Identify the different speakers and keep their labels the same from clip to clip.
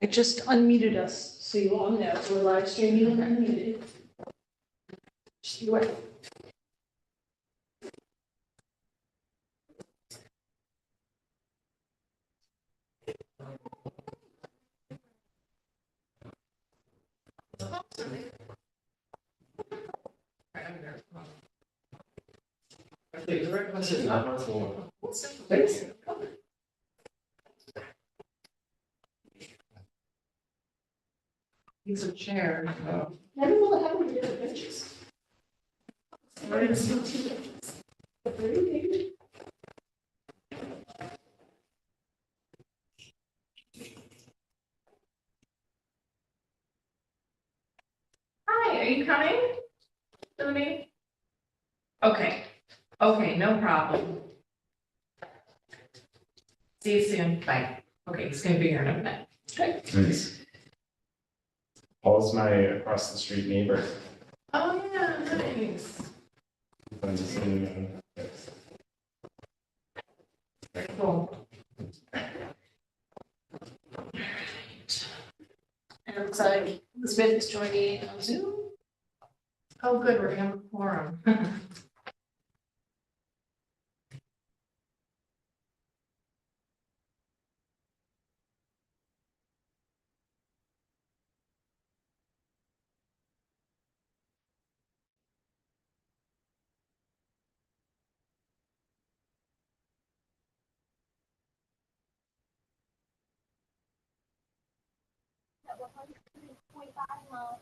Speaker 1: I just unmuted us, so you all know we're live streaming and unmuted. Just be aware.
Speaker 2: These are chairs.
Speaker 1: I don't know what happened to the other benches. I didn't see two benches. But they're big.
Speaker 2: Hi, are you coming to the meeting? Okay, okay, no problem. See you soon, bye. Okay, it's gonna be here in a minute.
Speaker 3: Nice. Paul's my across the street neighbor.
Speaker 2: Oh, yeah, nice.
Speaker 3: I'm just in,
Speaker 2: Very cool.
Speaker 1: And it looks like Elizabeth is joining on Zoom.
Speaker 2: Oh, good, we're gonna have a quorum.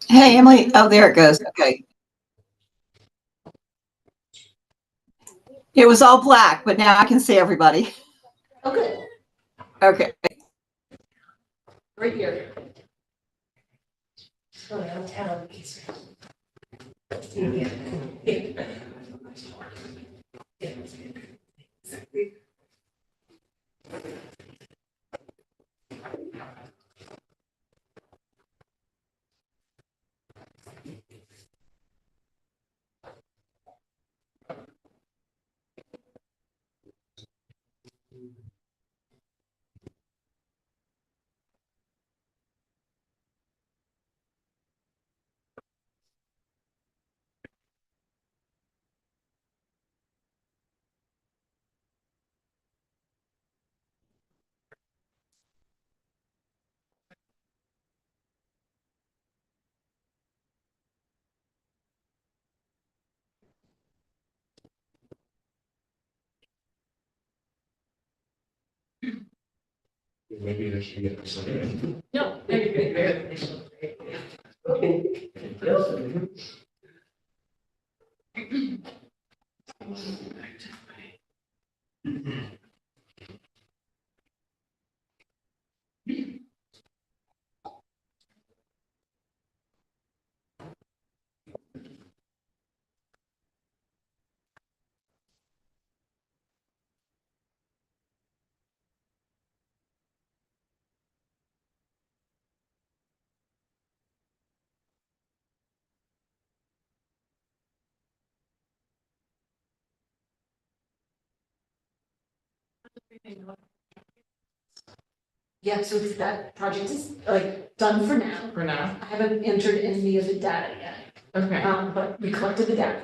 Speaker 4: Hey, Emily. Oh, there it goes. Okay. It was all black, but now I can see everybody.
Speaker 1: Oh, good.
Speaker 4: Okay.
Speaker 1: Right here. Oh, yeah, I'm telling
Speaker 3: maybe they should get something.
Speaker 2: No, very good.
Speaker 1: Yeah, so that project is like done for now.
Speaker 2: For now,
Speaker 1: I haven't entered any of the data yet,
Speaker 2: okay,
Speaker 1: but we collected the data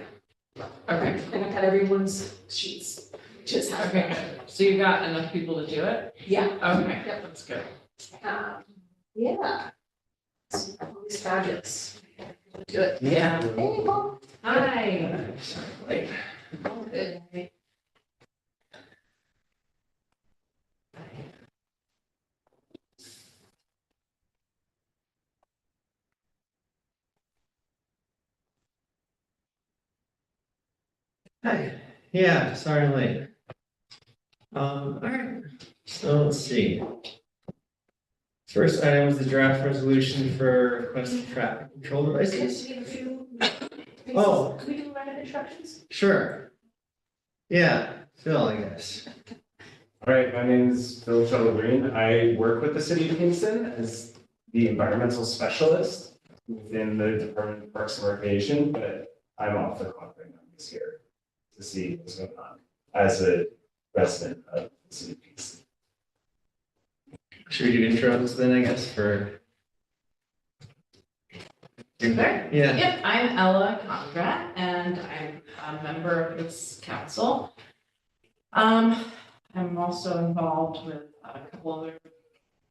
Speaker 2: okay,
Speaker 1: and I've got everyone's sheets. Just have
Speaker 2: okay, good. So you got enough people to do it?
Speaker 1: Yeah.
Speaker 2: Okay,
Speaker 1: Yep.
Speaker 2: that's good.
Speaker 1: Yeah. It's fabulous. Do it.
Speaker 2: Yeah.
Speaker 1: Hey, Paul.
Speaker 2: Hi.
Speaker 1: Oh, good.
Speaker 5: Hi, yeah, sorry I'm late. All right, so let's see. First item was the draft resolution for requested traffic control devices. Oh.
Speaker 1: Can we do round of instructions?
Speaker 5: Sure. Yeah, Phil, I guess.
Speaker 3: All right, my name is Phil Green. I work with the city of Kingston as the environmental specialist within the Department of Parks and Recreation, but I'm off the clock right now. I'm just here to see what's going on as a resident of the city of Kingston.
Speaker 5: Should we do intros then, I guess, for?
Speaker 2: Sure.
Speaker 5: Yeah,
Speaker 2: Yep, I'm Ella Condrat, and I'm a member of this council. I'm also involved with a couple other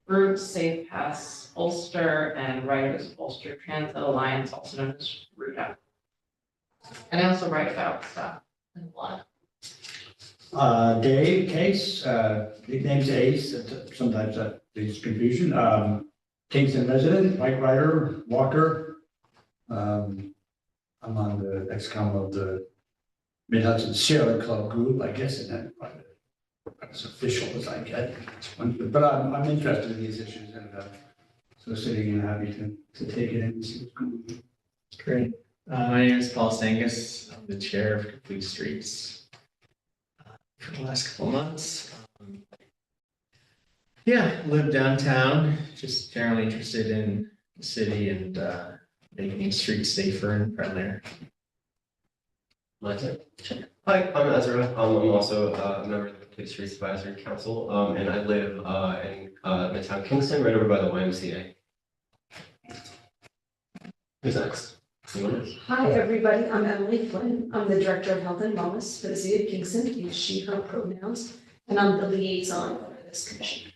Speaker 2: groups, Safe Pass Ulster and Writers of Ulster Transit Alliance, also known as RUTA. And I also write about stuff and a lot.
Speaker 6: Dave Case, nickname's Ace, sometimes that leads to confusion. Kingston resident, bike rider, walker. I'm on the XCOM of the Mid Hudson Sierra Club group, I guess, and then as official as I get. But I'm interested in these issues and so sitting and happy to take it in and see what's going on.
Speaker 5: great. My name is Paul Stangus. I'm the chair of Complete Streets for the last couple months. Yeah, live downtown, just generally interested in the city and making streets safer and friendlier.
Speaker 7: My turn? Hi, I'm Ezra. I'm also a member of the Complete Streets Advisory Council, and I live in Midtown Kingston, right over by the YMCA. Who's next?
Speaker 1: Hi, everybody. I'm Emily Flynn. I'm the Director of Health and Wellness for the City of Kingston, use she, her pronouns, and I'm the liaison for this commission.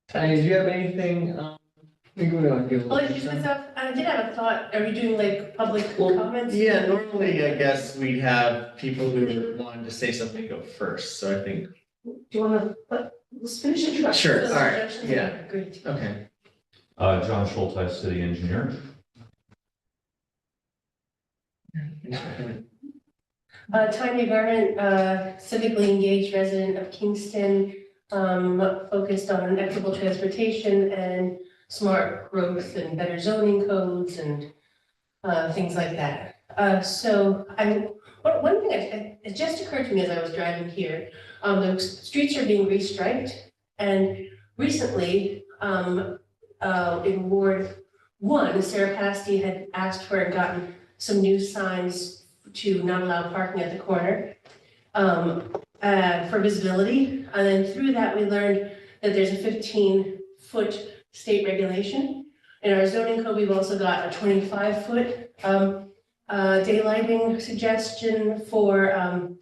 Speaker 5: Tanya, do you have anything? We go on.
Speaker 8: I'll introduce myself. I did have a thought. Are we doing like public comments?
Speaker 5: Yeah, normally I guess we'd have people who wanted to say something go first, so I think.
Speaker 1: Do you want to, let's finish introductions.
Speaker 5: Sure,
Speaker 8: Those
Speaker 5: all right,
Speaker 8: introductions?
Speaker 5: yeah.
Speaker 8: Great.
Speaker 5: Okay.
Speaker 9: John Schulteis, city engineer.
Speaker 8: Tanya Garment, civically engaged resident of Kingston, focused on equitable transportation and smart growth and better zoning codes and things like that. One thing it just occurred to me as I was driving here, the streets are being restriped, and recently, in Ward 1, Sarah Pasty had asked for and gotten some new signs to not allow parking at the corner for visibility. And then through that, we learned that there's a 15-foot state regulation. In our zoning code, we've also got a 25-foot daylighting suggestion for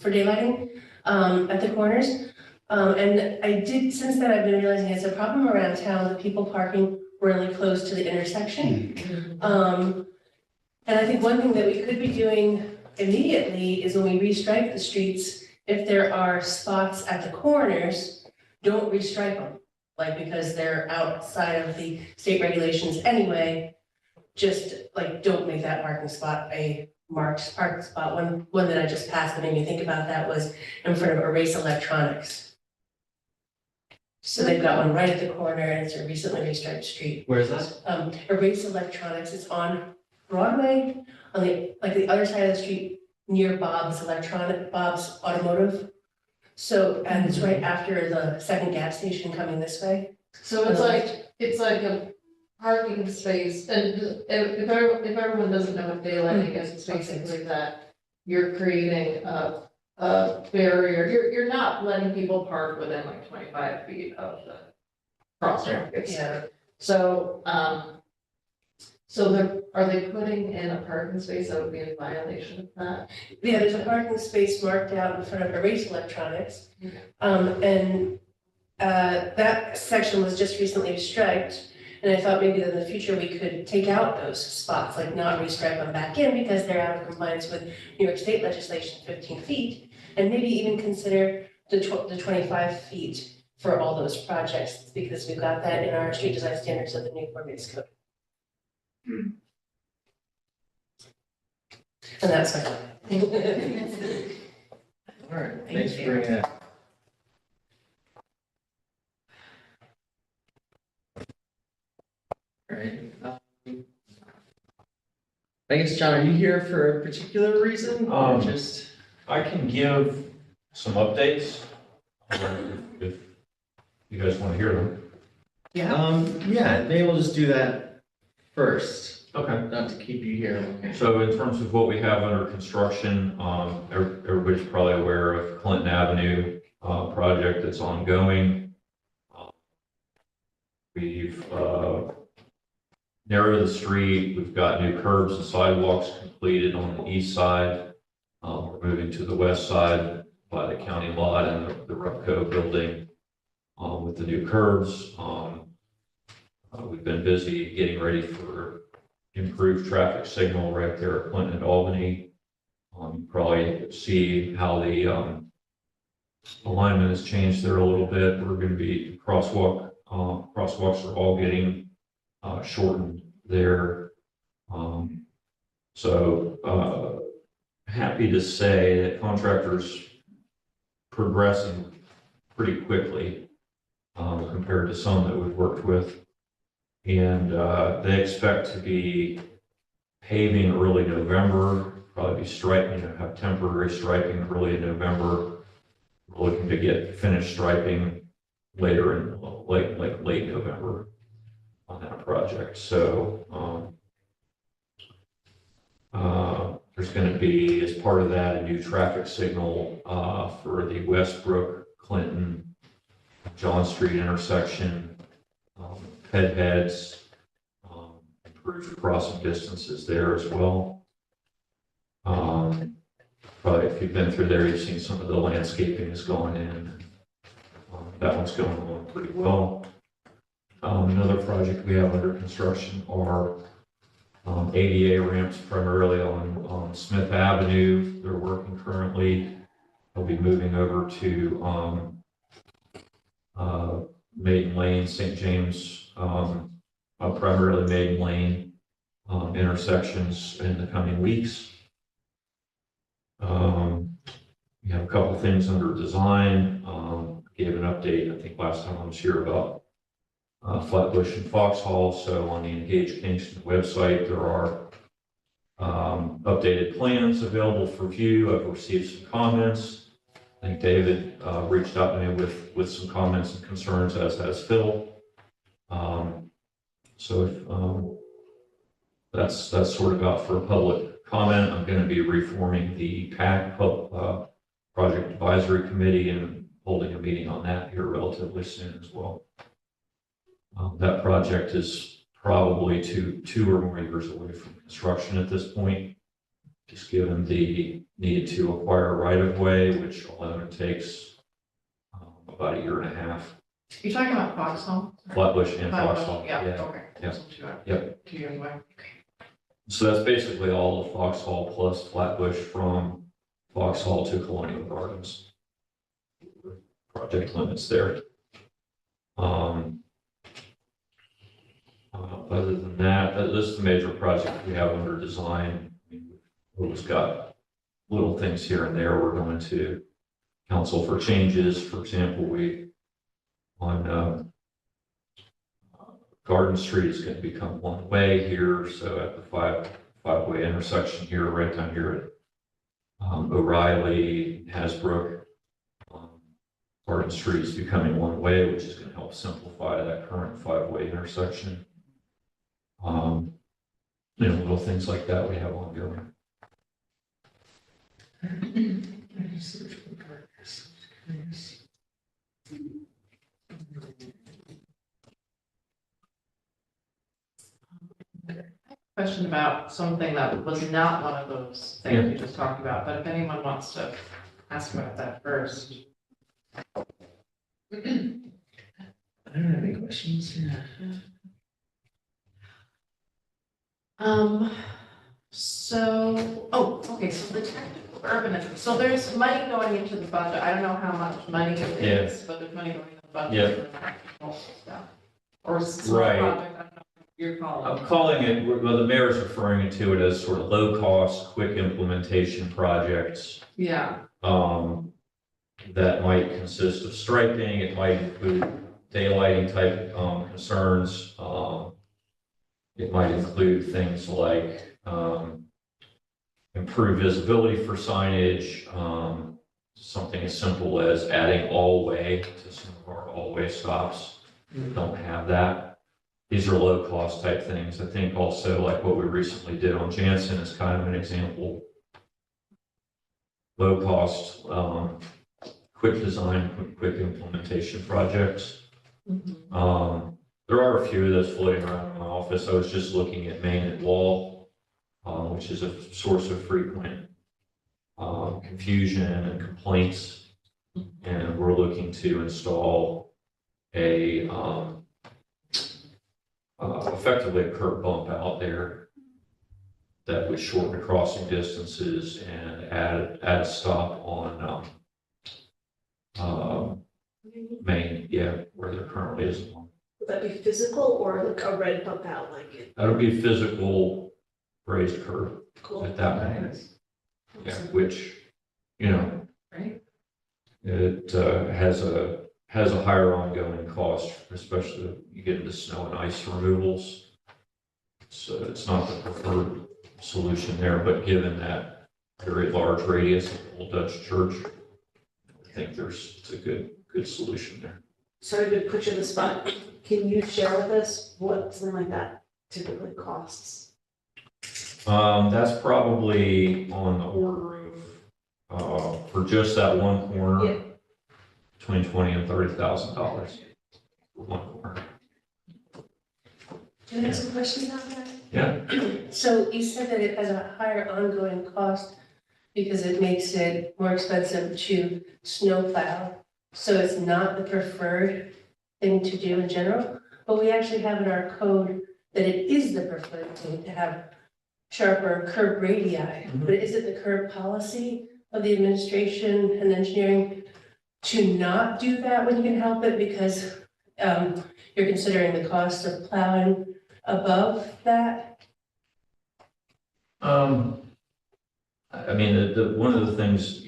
Speaker 8: daylighting at the corners. And since then, I've been realizing it's a problem around town that people parking really close to the intersection. And I think one thing that we could be doing immediately is when we restripe the streets, if there are spots at the corners, don't restripe them. Like, because they're outside of the state regulations anyway, just like, don't make that parking spot a marked parking spot. One that I just passed that made me think about that was in front of Erase Electronics. So they've got one right at the corner and it's a recently restriped street.
Speaker 7: Where is that?
Speaker 8: Erase Electronics, it's on Broadway, on the other side of the street near Bob's Automotive. So, and it's right after the second gas station coming this way.
Speaker 2: So it's like a parking space, and if everyone doesn't know what daylighting is, it's basically that you're creating a barrier, you're not letting people park within like 25 feet of the crosswalk.
Speaker 8: Yeah.
Speaker 2: So, are they putting in a parking space that would be in violation of that?
Speaker 8: Yeah, there's a parking space marked out in front of Erase Electronics. That section was just recently striped. And I thought maybe that in the future we could take out those spots, like not restripe them back in because they're out of compliance with New York State legislation, 15 feet. And maybe even consider the 25 feet for all those projects, because we've got that in our street design standards of the new form-based code. And that's my comment.
Speaker 5: All right,
Speaker 8: Thank
Speaker 5: thanks
Speaker 8: you.
Speaker 5: for bringing it. All right. I guess, John, are you here for a particular reason or just?
Speaker 9: I can give some updates if you guys want to hear them.
Speaker 5: Yeah, maybe we'll just do that first,
Speaker 9: Okay.
Speaker 5: not to keep you here.
Speaker 9: So in terms of what we have under construction, everybody's probably aware of Clinton Avenue, project that's ongoing. We've narrowed the street. We've got new curbs and sidewalks completed on the east side. We're moving to the west side by the county lot and the Repco building with the new curbs. We've been busy getting ready for improved traffic signal right there at Clinton and Albany. You probably see how the alignment has changed there a little bit. We're going to be crosswalks are all getting shortened there. Happy to say that contractors progressing pretty quickly compared to some that we've worked with. And they expect to be paving early November, probably be striping, have temporary striping early in November. We're looking to get finished striping later in late November on that project. So there's going to be, as part of that, a new traffic signal for the Westbrook, Clinton, John Street intersection. Heads, improved crossing distances there as well. Probably if you've been through there, you've seen some of the landscaping is going in. That one's going along pretty well. Another project we have under construction are ADA ramps, primarily on Smith Avenue. They're working currently. They'll be moving over to Maiden Lane, St. James, primarily Maiden Lane intersections in the coming weeks. We have a couple things under design. Gave an update, I think last time I was here, about Flatbush and Foxhall. So on the Engage Kingston website, there are updated plans available for view. I've received some comments. I think David reached out to me with some comments and concerns, as has Phil. That's sort of out for a public comment. I'm going to be reforming the PAC Project Advisory Committee and holding a meeting on that here relatively soon as well. That project is probably two or more years away from construction at this point, just given the need to acquire right of way, which alone takes about a year and a half.
Speaker 2: You're talking about Foxhall?
Speaker 9: Flatbush and Foxhall.
Speaker 2: Yeah, okay.
Speaker 9: Yeah.
Speaker 2: Yep. 2 years away. Okay.
Speaker 9: So that's basically all of Foxhall plus Flatbush from Foxhall to Colonial Gardens. Project limits there. Other than that, this is the major project we have under design. We've always got little things here and there. We're going to council for changes. For example, we on Garden Street is going to become one way here. So at the five-way intersection here, right down here at O'Reilly, Hasbrook, Garden Street is becoming one way, which is going to help simplify that current five-way intersection. Little things like that we have ongoing.
Speaker 2: Question about something that was not one of those things we just talked about, but if anyone wants to ask about that first.
Speaker 5: I don't have any questions.
Speaker 2: Okay, so the technical urbanism, so there's money going into the budget. I don't know how much money it is, but there's money going into the budget for technical stuff. Or small
Speaker 9: Right.
Speaker 2: project, I don't know what you're calling
Speaker 9: I'm
Speaker 2: it.
Speaker 9: calling it, well, the mayor's referring to it as sort of low-cost, quick implementation projects.
Speaker 2: Yeah,
Speaker 9: That might consist of striping, it might include daylighting type concerns. It might include things like improved visibility for signage, something as simple as adding all-way to some of our all-way stops. Don't have that. These are low-cost type things. I think also like what we recently did on Jansen is kind of an example. Low-cost, quick design, quick implementation projects. There are a few that's floating around in my office. I was just looking at Main and Wall, which is a source of frequent confusion and complaints. And we're looking to install a effectively a curb bump out there that would shorten the crossing distances and add a stop on Main, yeah, where there currently isn't one.
Speaker 1: Would that be physical or like a red bump out like it?
Speaker 9: That'll be a physical raised curb
Speaker 1: Cool.
Speaker 9: at that point. Yeah, which, you know,
Speaker 1: Right.
Speaker 9: it has a higher ongoing cost, especially if you get into snow and ice removals. So it's not the preferred solution there, but given that very large radius of Old Dutch Church, I think it's a good solution there.
Speaker 1: Sorry to put you on the spot. Can you share with us what something like that typically costs?
Speaker 9: That's probably on the order of, for just that one corner,
Speaker 1: Yeah.
Speaker 9: between $20,000 and $30,000 for one corner.
Speaker 8: Can I ask a question about that?
Speaker 9: Yeah.
Speaker 8: So you said that it has a higher ongoing cost because it makes it more expensive to snowplow. So it's not the preferred thing to do in general, but we actually have in our code that it is the preferred thing to have sharper curb radii. But is it the curb policy of the administration and engineering to not do that when you can help it because you're considering the cost of plowing above that?
Speaker 9: I mean, one of the things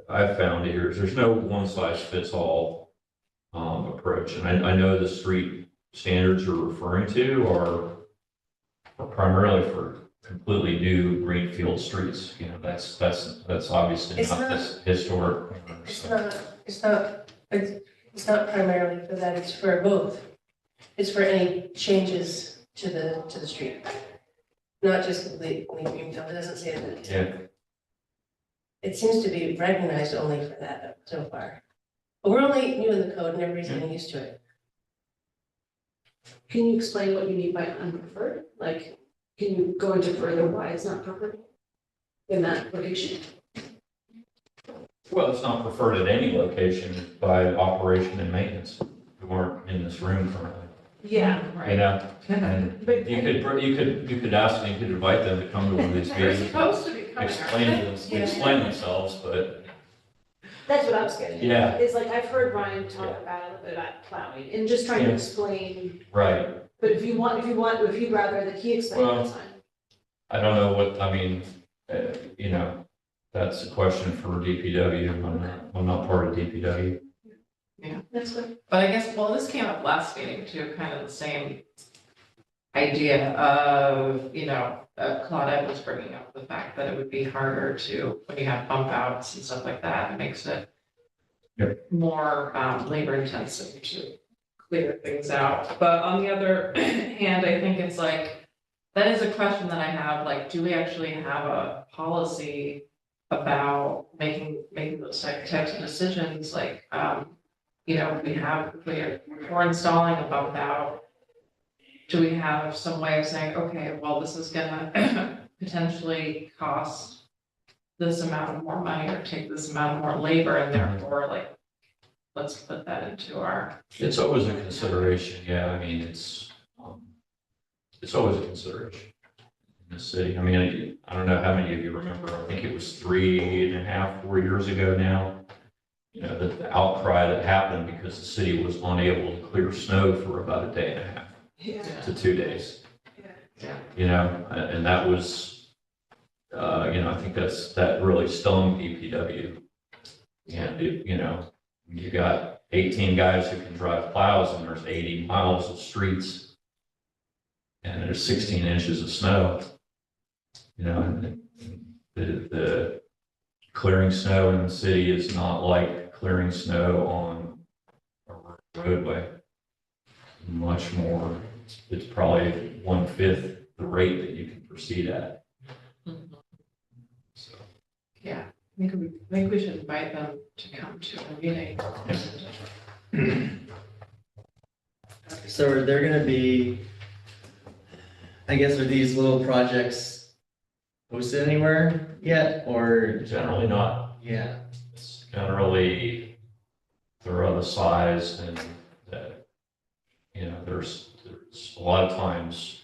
Speaker 9: I've found here is there's no one size fits all approach. And I know the street standards you're referring to are primarily for completely new greenfield streets. You know, that's obviously
Speaker 8: It's
Speaker 9: not
Speaker 8: not-
Speaker 9: this historic.
Speaker 8: It's not primarily for that, it's for both. It's for any changes to the street. Not just completely greenfield, it doesn't say that.
Speaker 9: Yeah.
Speaker 8: It seems to be recognized only for that so far. But we're only new in the code and everybody's getting used to it.
Speaker 1: Can you explain what you mean by unpreferred? Like, can you go into further why it's not preferred in that location?
Speaker 9: Well, it's not preferred at any location by operation and maintenance who aren't in this room currently.
Speaker 1: Yeah,
Speaker 9: You know, and
Speaker 1: But-
Speaker 9: you could ask them, you could invite them to come to one of these
Speaker 2: They're
Speaker 9: meetings,
Speaker 2: supposed to be coming.
Speaker 9: explain themselves, but
Speaker 1: That's what I was getting at.
Speaker 9: Yeah.
Speaker 1: It's like, I've heard Ryan talk about plowing and just trying to
Speaker 9: Yeah.
Speaker 1: explain,
Speaker 9: right.
Speaker 1: but if you'd rather that he explain, that's fine.
Speaker 9: I don't know what, I mean, you know, that's a question for DPW. I'm not part of DPW.
Speaker 1: That's good.
Speaker 10: But I guess, well, this came up last meeting too, kind of the same idea of, Claudette was bringing up the fact that it would be harder to, when you have bump outs and stuff like that, it makes it more labor intensive to clear things out. But on the other hand, I think it's like, that is a question that I have, like, do we actually have a policy about making those types of decisions? Like, we're installing a bump out. Do we have some way of saying, okay, well, this is gonna potentially cost this amount of more money or take this amount of more labor and therefore like, let's put that into our.
Speaker 9: It's always a consideration, yeah, I mean, it's always a consideration in the city. I mean, I don't know how many of you remember, I think it was 3.5, 4 years ago now. You know, the outcry that happened because the city was unable to clear snow for about a day and a half
Speaker 1: Yeah.
Speaker 9: to 2 days.
Speaker 10: Yeah.
Speaker 9: You know, and that was, I think that really stung DPW. And you got 18 guys who can drive plows and there's 80 miles of streets and there's 16 inches of snow. You know, and the clearing snow in the city is not like clearing snow on a roadway. Much more, it's probably 1/5 the rate that you can proceed at. So.
Speaker 10: Yeah. I think we should invite them to come to a meeting.
Speaker 5: So are there gonna be, I guess, are these little projects posted anywhere yet, or?
Speaker 9: Generally not.
Speaker 5: Yeah,
Speaker 9: It's generally, they're of a size and that, there's a lot of times,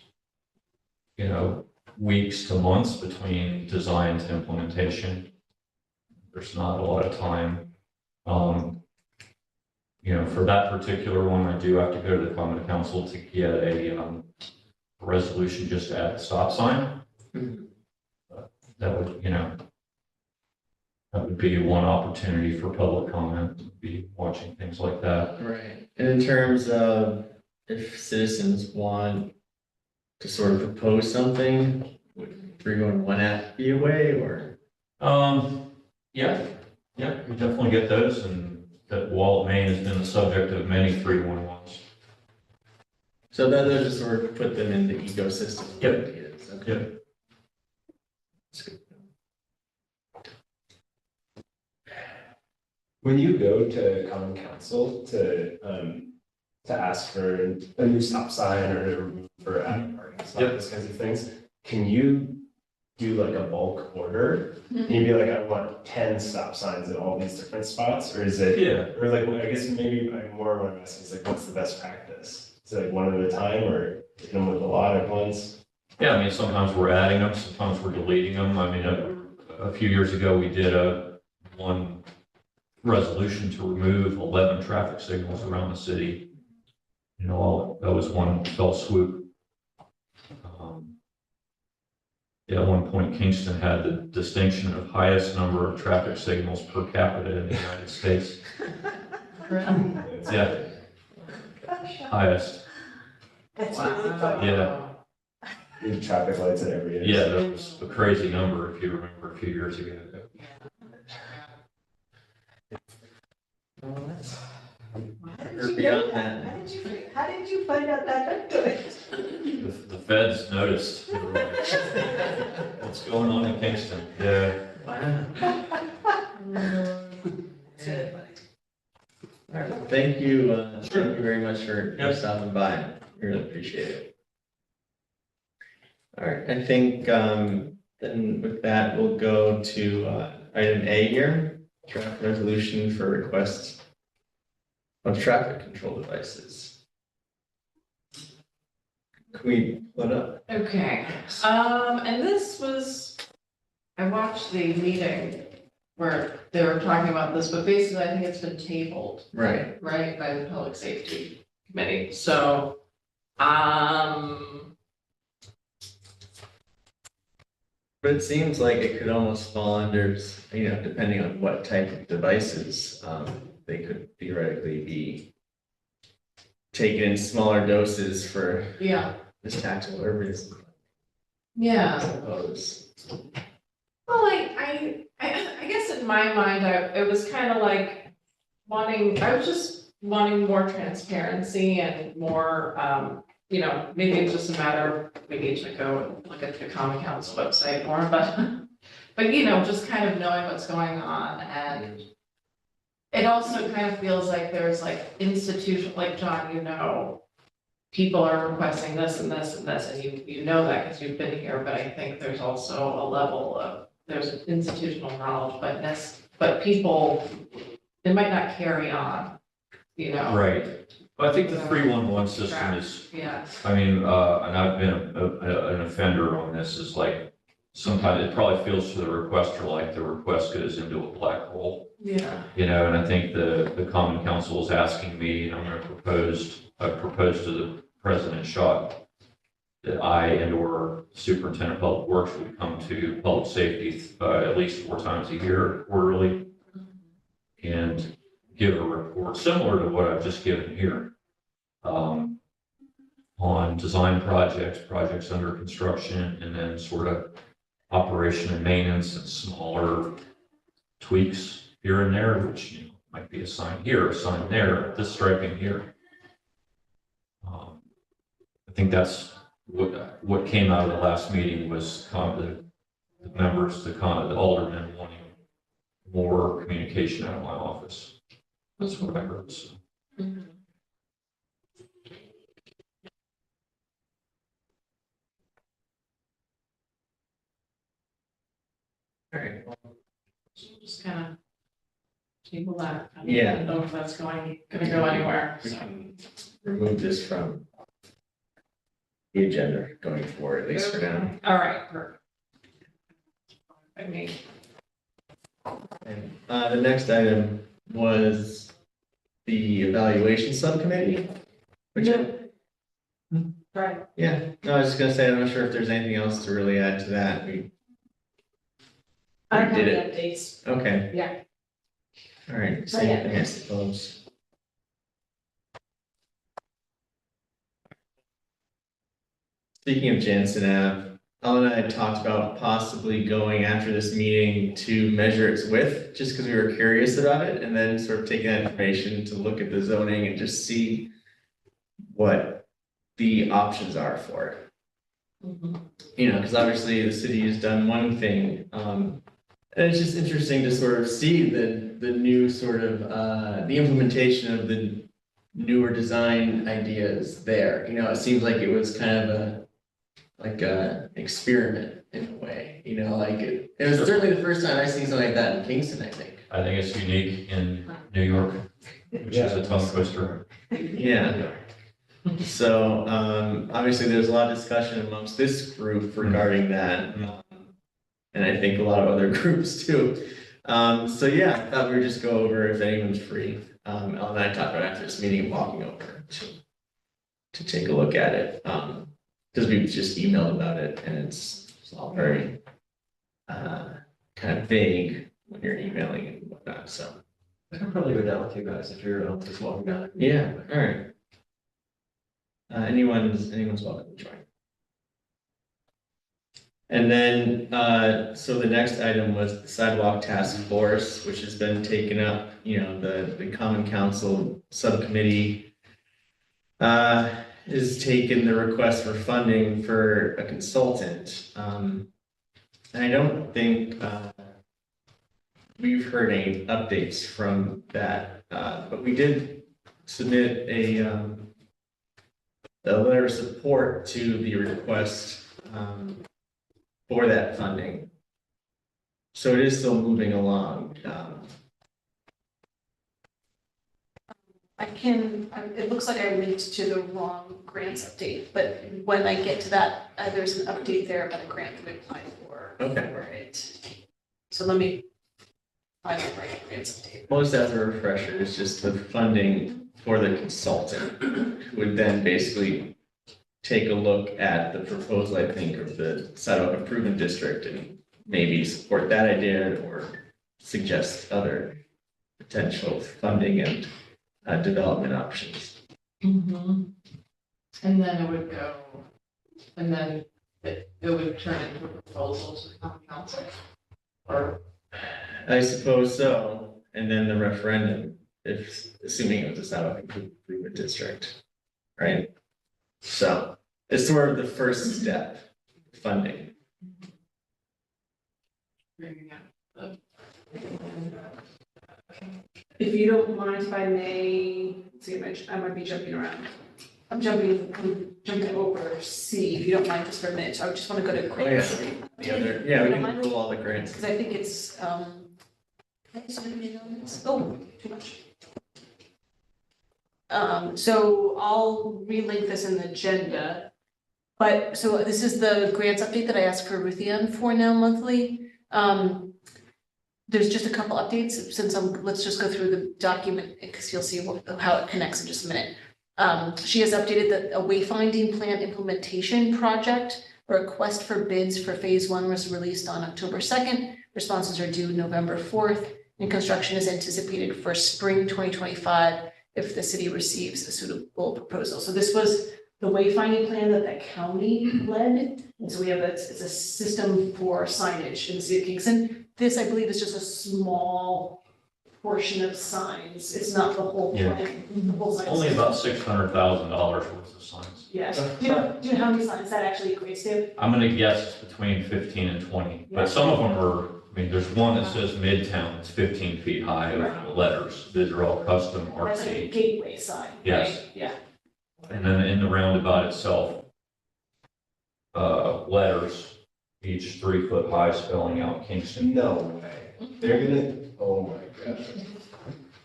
Speaker 9: weeks to months between design to implementation. There's not a lot of time. For that particular one, I do have to go to the common council to get a resolution just to add a stop sign.
Speaker 5: Mhm.
Speaker 9: That would, that would be one opportunity for public comment, to be watching things like that.
Speaker 5: right. And in terms of if citizens want to sort of propose something, would 311 act be a way, or?
Speaker 9: Yeah, we definitely get those, and that Wallet, Maine has been the subject of many 311s.
Speaker 5: So that they'll just sort of put them in the ecosystem. of
Speaker 9: Yep.
Speaker 5: ideas. Okay.
Speaker 9: Yep.
Speaker 5: That's good.
Speaker 3: When you go to common council to ask for a new stop sign or to remove or add parking spot,
Speaker 9: Yep.
Speaker 3: those kinds of things, can you do like a bulk order? Can you be like, I want 10 stop signs at all these different spots, or is it?
Speaker 9: Yeah.
Speaker 3: Or like, I guess maybe more what I'm asking is like, what's the best practice? Is it like one at a time, or hit them with a lot at once?
Speaker 9: Yeah, I mean, sometimes we're adding them, sometimes we're deleting them. I mean, a few years ago, we did one resolution to remove 11 traffic signals around the city. That was one fell swoop. At one point, Kingston had the distinction of highest number of traffic signals per capita in the United States. Yeah. Highest.
Speaker 1: That's
Speaker 9: Yeah.
Speaker 3: Need traffic lights at every
Speaker 9: Yeah,
Speaker 3: intersection.
Speaker 9: that was a crazy number if you remember a few years ago.
Speaker 5: Or beyond that.
Speaker 1: How did you find out that good?
Speaker 9: The feds noticed. They were like, what's going on in Kingston? Yeah.
Speaker 5: Wow. All right, thank you very much for stopping by. Really appreciate it. All right, I think then with that, we'll go to item A here, draft resolution for requests of traffic control devices. Can we put up?
Speaker 10: Okay, and this was, I watched the meeting where they were talking about this, but basically I think it's been tabled.
Speaker 5: Right.
Speaker 10: Right, by the Public Safety Committee, so,
Speaker 5: But it seems like it could almost fall under, depending on what type of devices, they could theoretically be taken in smaller doses for
Speaker 10: yeah,
Speaker 5: this tactical urbanism,
Speaker 10: yeah.
Speaker 5: I suppose.
Speaker 10: Well, I guess in my mind, it was kind of like I was just wanting more transparency and more, maybe it's just a matter of, we need to go and look at the Common Council website more, but just kind of knowing what's going on, and it also kind of feels like there's like institutional, like John, people are requesting this and this and this, and you know that because you've been here, but I think there's also a level of, there's an institutional knowledge, but people, they might not carry on,
Speaker 9: Right. But I think the 311 system is,
Speaker 10: Yeah,
Speaker 9: I mean, and I've been an offender on this, is like, sometimes it probably feels to the requester like the request goes into a black hole.
Speaker 10: yeah,
Speaker 9: And I think the Common Council is asking me, and I've proposed to the President Schott that I and/or Superintendent of Public Works would come to public safety at least 4 times a year quarterly and give a report similar to what I've just given here on design projects under construction, and then sort of operation and maintenance and smaller tweaks here and there, which might be a sign here, a sign there, this striping here. I think that's what came out of the last meeting was the members, the aldermen wanting more communication out of my office. That's what I heard, so.
Speaker 10: Mhm.
Speaker 5: All right.
Speaker 10: So we'll just kind of table that. I
Speaker 5: Yeah.
Speaker 10: don't know if that's gonna go anywhere,
Speaker 5: We
Speaker 10: so.
Speaker 5: can remove this from the agenda going forward, at least for now.
Speaker 10: All right, perfect. I mean,
Speaker 5: And, the next item was the evaluation subcommittee. Which,
Speaker 10: right,
Speaker 5: yeah, no, I was just gonna say, I'm not sure if there's anything else to really add to that.
Speaker 1: I don't have
Speaker 5: did
Speaker 1: any
Speaker 5: it.
Speaker 1: updates.
Speaker 5: Okay.
Speaker 1: Yeah.
Speaker 5: All right,
Speaker 1: So,
Speaker 5: same
Speaker 1: yeah.
Speaker 5: thing, I suppose. Speaking of Jansen Ave, Ellen and I had talked about possibly going after this meeting to measure its width, just because we were curious about it, and then sort of taking that information to look at the zoning and just see what the options are for it. You know, because obviously the city has done one thing, and it's just interesting to sort of see the new sort of, the implementation of the newer design ideas there. You know, it seems like it was kind of a experiment in a way, you know, like it was certainly the first time I've seen something like that in Kingston, I think.
Speaker 9: I think it's unique in New York, which is a tongue twister.
Speaker 5: Yeah. So, obviously, there's a lot of discussion amongst this group regarding that. And I think a lot of other groups too. So yeah, I thought we would just go over if anyone's free. Ellen and I talked about after this meeting, walking over to take a look at it. Because we've just emailed about it and it's all very, kind of vague when you're emailing and whatnot, so.
Speaker 7: I can probably go down with you guys if you're just walking down.
Speaker 5: Yeah, all right. Anyone's welcome to join. And then, so the next item was the sidewalk task force, which has been taken up, you know, the common council subcommittee has taken the request for funding for a consultant. And I don't think, we've heard any updates from that, but we did submit a letter of support to the request, for that funding. So it is still moving along.
Speaker 1: It looks like I linked to the wrong grants update, but when I get to that, there's an update there about a grant that we applied for.
Speaker 5: Okay.
Speaker 1: For it. So let me find the right grants update.
Speaker 5: Most as a refresher, it's just the funding for the consultant, who would then basically take a look at the proposal, I think, of the sidewalk improvement district and maybe support that idea or suggest other potential funding and development options.
Speaker 10: and then it would go, and then it would turn into a proposal to the common council. Or,
Speaker 5: I suppose so, and then the referendum, if, assuming it was a sidewalk improvement district, right? So, it's sort of the first step, funding.
Speaker 1: If you don't mind if I may, let's see, I might be jumping around. I'm jumping over C, if you don't mind just for a minute, so I just want to go to grants.
Speaker 5: The other, yeah, we can roll all the grants.
Speaker 1: Because I think it's, oh, too much. So I'll relink this in the agenda. But, so this is the grants update that I asked for Ruthian for now monthly. There's just a couple updates since let's just go through the document because you'll see how it connects in just a minute. She has updated a wayfinding plan implementation project. A request for bids for phase 1 was released on October 2nd. Responses are due November 4th, and construction is anticipated for spring 2025 if the city receives a suitable proposal. So this was the wayfinding plan that the county led. And so we have it's a system for signage in the city of Kingston. This, I believe, is just a small portion of signs. It's not the whole plan. The whole sign.
Speaker 9: Only about $600,000 worth of signs.
Speaker 1: Yes. Do you know how many signs that actually equates to?
Speaker 9: I'm gonna guess it's between 15 and 20, but some of them are I mean, there's one that says Midtown, it's 15 feet high, with letters, these are all custom
Speaker 1: That's like a
Speaker 9: RC.
Speaker 1: gateway sign,
Speaker 9: Yes.
Speaker 1: right? Yeah.
Speaker 9: And then in the roundabout itself, letters, each 3 foot high, spelling out Kingston.
Speaker 3: No way. They're gonna, oh my gosh.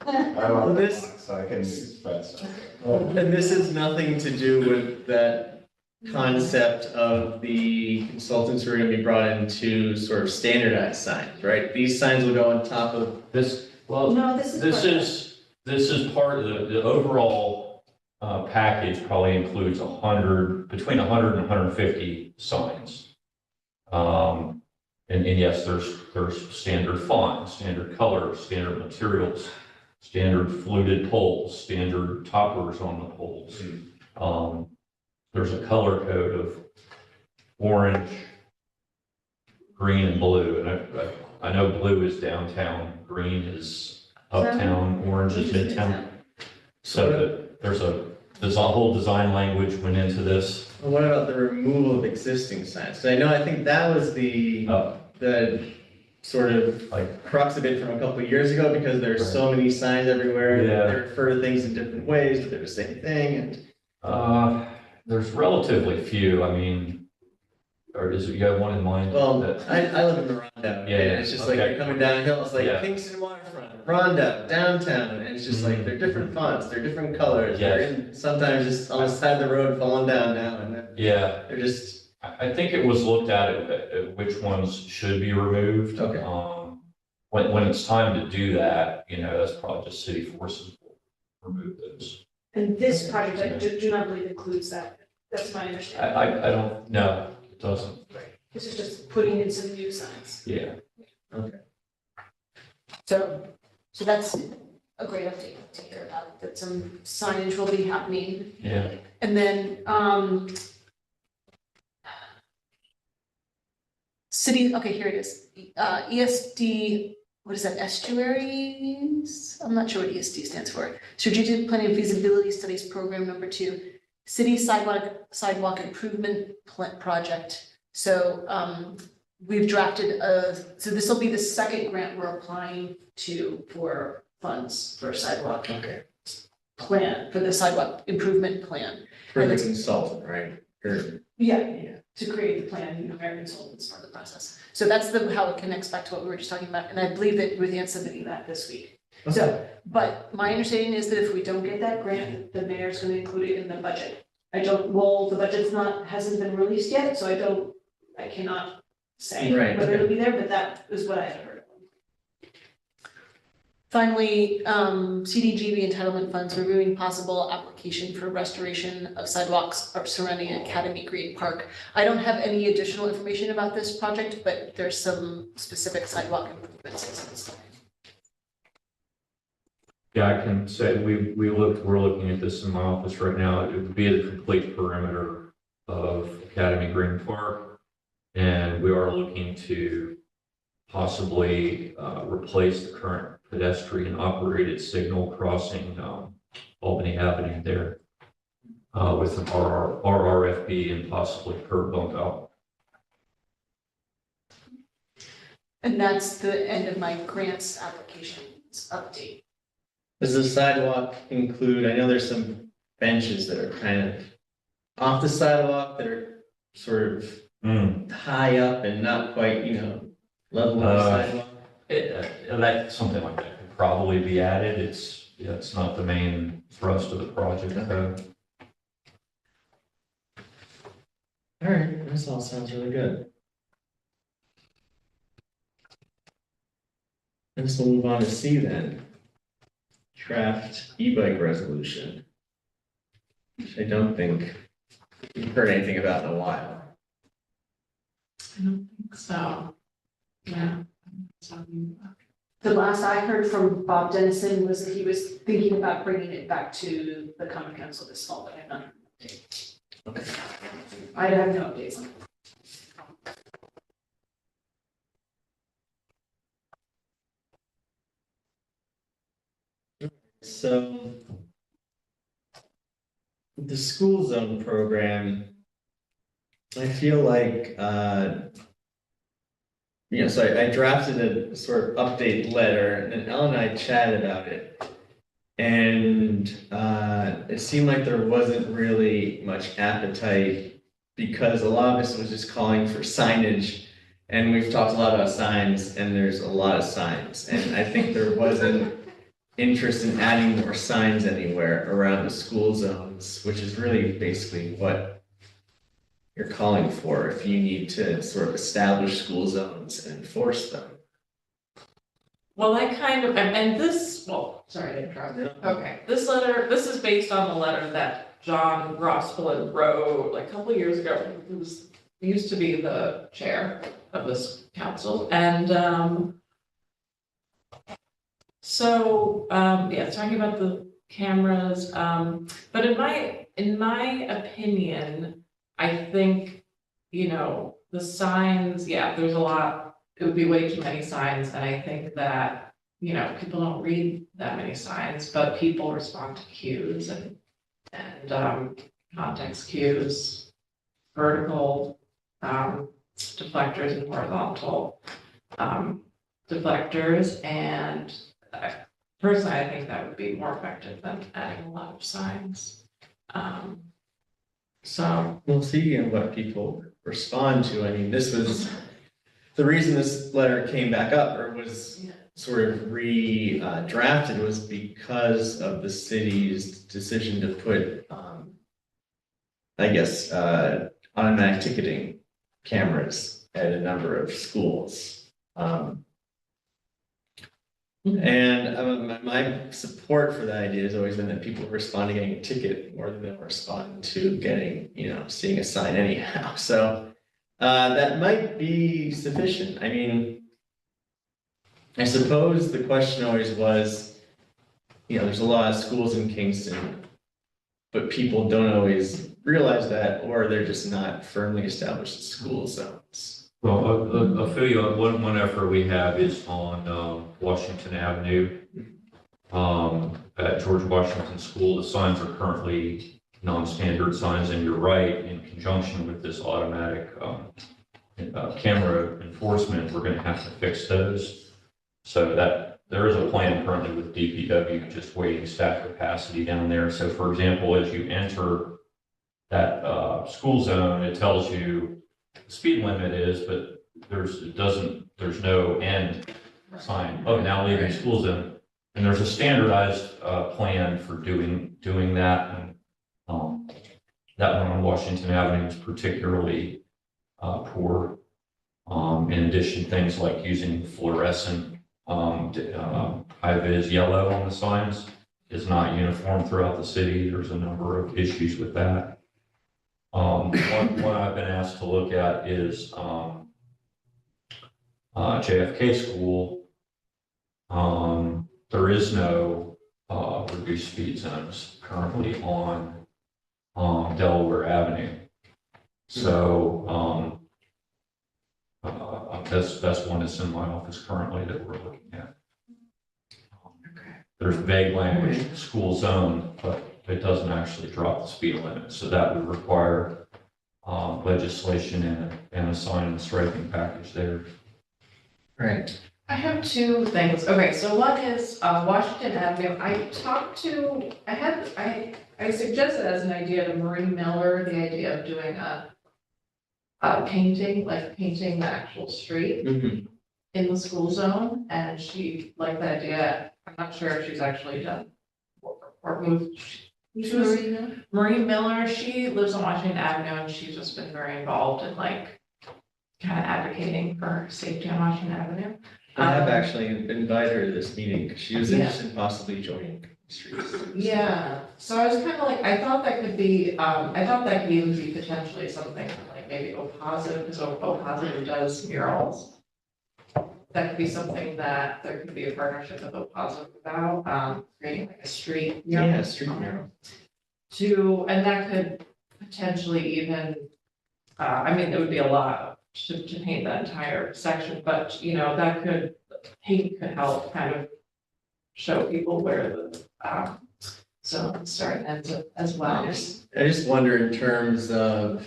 Speaker 3: I'm on the
Speaker 5: This-
Speaker 3: block, so I can express.
Speaker 5: And this is nothing to do with that concept of the consultants who are gonna be brought in to sort of standardize signs, right? These signs will go on top of,
Speaker 9: This, well,
Speaker 1: No, this is.
Speaker 9: this is part of the overall package probably includes between 100 and 150 signs. And yes, there's standard fonts, standard colors, standard materials, standard fluted poles, standard toppers on the poles. There's a color code of orange, green, and blue, and I know blue is downtown, green is uptown, orange is midtown. So there's a whole design language went into this.
Speaker 5: what about the removal of existing signs? 'Cause I think that was the sort of
Speaker 9: Like,
Speaker 5: crux of it from a couple of years ago, because there's so many signs everywhere.
Speaker 9: Yeah.
Speaker 5: They refer to things in different ways, but they're the same thing, and
Speaker 9: there's relatively few, I mean, or is it, you have one in mind?
Speaker 5: well,
Speaker 9: that-
Speaker 5: I live in the Rondo,
Speaker 9: Yeah,
Speaker 5: and it's just like
Speaker 9: okay.
Speaker 5: you're coming downhill, it's like
Speaker 9: Yeah.
Speaker 5: Kingston Waterfront, Rondo, downtown, and it's just like, they're different fonts, they're different colors, they're
Speaker 9: Yes.
Speaker 5: in, sometimes just on the side of the road falling down now, and then
Speaker 9: Yeah,
Speaker 5: they're just,
Speaker 9: I think it was looked at which ones should be removed.
Speaker 5: Okay.
Speaker 9: When it's time to do that, that's probably just city forces will remove those.
Speaker 1: And this project, I do not believe includes that. That's my understanding.
Speaker 9: I don't, no, it doesn't,
Speaker 1: This is just putting in some new signs.
Speaker 9: yeah.
Speaker 1: So that's a great update to hear about, that some signage will be happening.
Speaker 9: Yeah.
Speaker 1: And then, city, okay, here it is. ESD, what is that, estuaries? I'm not sure what ESD stands for. Strategic Planning and Feasibility Studies Program number 2, City Sidewalk Improvement Project. So, we've drafted so this will be the second grant we're applying to for funds for sidewalk plan, for the sidewalk improvement plan.
Speaker 5: for the consultant, right? Or-
Speaker 1: Yeah, to create the plan, American consultants part of the process. So that's how it connects back to what we were just talking about, and I believe that Ruth Ann's submitting that this week. So, but my understanding is that if we don't get that grant, the mayor's gonna include it in the budget. The budget's hasn't been released yet, so I cannot say
Speaker 5: Right,
Speaker 1: whether
Speaker 5: okay.
Speaker 1: it'll be there, but that is what I had heard. Finally, CDGB entitlement funds reviewing possible application for restoration of sidewalks surrounding Academy Green Park. I don't have any additional information about this project, but there's some specific sidewalk improvements.
Speaker 9: Yeah, I can say, we're looking at this in my office right now. It would be the complete perimeter of Academy Green Park. And we are looking to possibly replace the current pedestrian operated signal crossing Albany Avenue there with an RRFB and possibly curb bump out.
Speaker 1: And that's the end of my grants applications update.
Speaker 5: Does the sidewalk include, I know there's some benches that are kind of off the sidewalk that are sort of high up and not quite, level with the sidewalk?
Speaker 9: Something like that could probably be added. It's not the main thrust of the project.
Speaker 5: All right, this all sounds really good. I guess we'll move on to C then. Draft e-bike resolution. Which I don't think you've heard anything about in a while.
Speaker 10: I don't think so. Yeah.
Speaker 1: The last I heard from Bob Dennison was that he was thinking about bringing it back to the common council this fall, but I have not heard an update.
Speaker 5: Okay.
Speaker 1: I have no updates on it.
Speaker 5: So the school zone program, I feel like so I drafted a sort of update letter, and then Ellen and I chatted about it. And it seemed like there wasn't really much appetite because a lot of this was just calling for signage. And we've talked a lot about signs, and there's a lot of signs. And I think there wasn't interest in adding more signs anywhere around the school zones, which is really basically what you're calling for if you need to sort of establish school zones and enforce them.
Speaker 10: Well, I kind of, and this, well, sorry to interrupt. Okay, this letter, this is based on the letter that John Rospelin wrote like a couple of years ago. He used to be the chair of this council, and yeah, talking about the cameras, but in my opinion, I think, the signs, yeah, there's a lot. It would be way too many signs, and I think that, people don't read that many signs, but people respond to cues and context cues, vertical deflectors and horizontal deflectors, and personally, I think that would be more effective than adding a lot of signs. So
Speaker 5: We'll see what people respond to. I mean, this was the reason this letter came back up or was sort of drafted was because of the city's decision to put, automatic ticketing cameras at a number of schools. And my support for that idea has always been that people respond to getting a ticket more than they'll respond to getting, seeing a sign anyhow. So that might be sufficient. I mean, I suppose the question always was, there's a lot of schools in Kingston, but people don't always realize that, or they're just not firmly established school zones.
Speaker 9: Well, Ophelia, one effort we have is on Washington Avenue. At George Washington School, the signs are currently non-standard signs, and you're right, in conjunction with this automatic camera enforcement, we're gonna have to fix those. So that there is a plan currently with DPW, just waiting staff capacity down there. So for example, as you enter that school zone, it tells you the speed limit is, but there's no end sign. Oh, now leaving school zone. And there's a standardized plan for doing that. And that one on Washington Avenue is particularly poor. In addition, things like using fluorescent high-vis yellow on the signs is not uniform throughout the city. There's a number of issues with that. One I've been asked to look at is JFK School. There is no reduced speed zones currently on Delaware Avenue. So that's one that's in my office currently that we're looking at. There's vague language, school zone, but it doesn't actually drop the speed limit. So that would require legislation and a sign and striping package there.
Speaker 5: Right.
Speaker 10: I have two things. Okay, so one is Washington Avenue. I suggested as an idea to Marie Miller, the idea of doing a painting the actual street in the school zone, and she liked the idea. I'm not sure if she's actually done or moved. Marie Miller, she lives on Washington Avenue, and she's just been very involved in kind of advocating for safety on Washington Avenue.
Speaker 5: I have actually invited her to this meeting because she was interested in possibly joining the streets.
Speaker 10: Yeah, so I was kind of I thought that could be, I thought that could even be potentially something maybe O-Positive, because O-Positive does murals. That could be something that there could be a partnership with O-Positive about, creating a street mural.
Speaker 5: Yeah, street mural.
Speaker 10: And that could potentially even, it would be a lot to paint that entire section, but that paint could help kind of show people where the zone starts and ends as well.
Speaker 5: I just wonder in terms of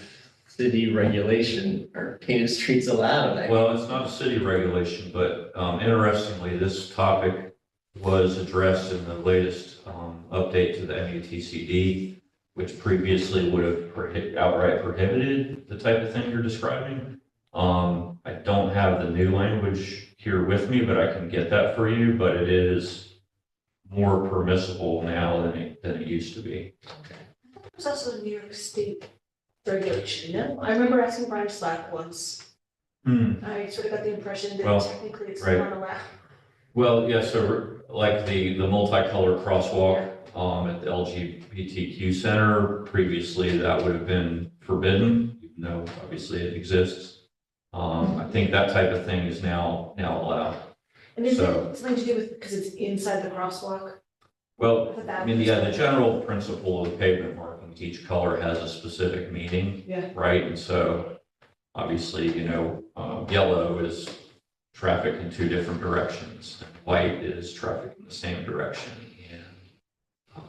Speaker 5: city regulation, are painted streets allowed?
Speaker 9: Well, it's not a city regulation, but interestingly, this topic was addressed in the latest update to the MUTCD, which previously would have outright prohibited the type of thing you're describing. I don't have the new language here with me, but I can get that for you, but it is more permissible now than it used to be.
Speaker 1: There's also a New York State regulation, no? I remember asking Brian Slack once. I sort of got the impression
Speaker 9: Well,
Speaker 1: that technically it's
Speaker 9: right.
Speaker 1: not allowed.
Speaker 9: Well, yeah, so like the multicolored crosswalk at the LGBTQ center, previously that would have been forbidden, even though obviously it exists. I think that type of thing is now allowed.
Speaker 1: And is
Speaker 9: So-
Speaker 1: it something to do with, because it's inside the crosswalk?
Speaker 9: Well,
Speaker 1: With
Speaker 9: I
Speaker 1: that?
Speaker 9: mean, yeah, the general principle of pavement markings, each color has a specific meaning.
Speaker 1: Yeah.
Speaker 9: Right, and so obviously, yellow is traffic in two different directions. And white is traffic in the same direction. And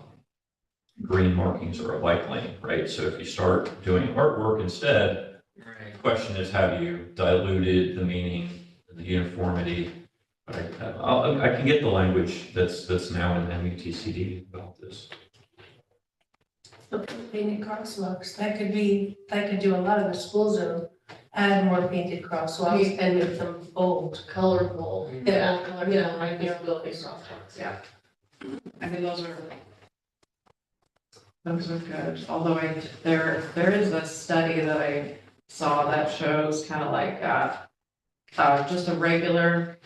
Speaker 9: green markings are a bike lane, right? So if you start doing artwork instead, the question is, have you diluted the meaning, the uniformity? But I can get the language that's now in MUTCD about this.
Speaker 8: Painted crosswalks, that could do a lot of the school zone, add more painted crosswalks and make them bold.
Speaker 2: Colorful.
Speaker 8: Yeah,
Speaker 2: Colorful,
Speaker 8: yeah,
Speaker 2: high
Speaker 8: yeah.
Speaker 2: visibility crosswalks, yeah.
Speaker 10: I mean, those are good, although there is a study that I saw that shows kind of like, just a regular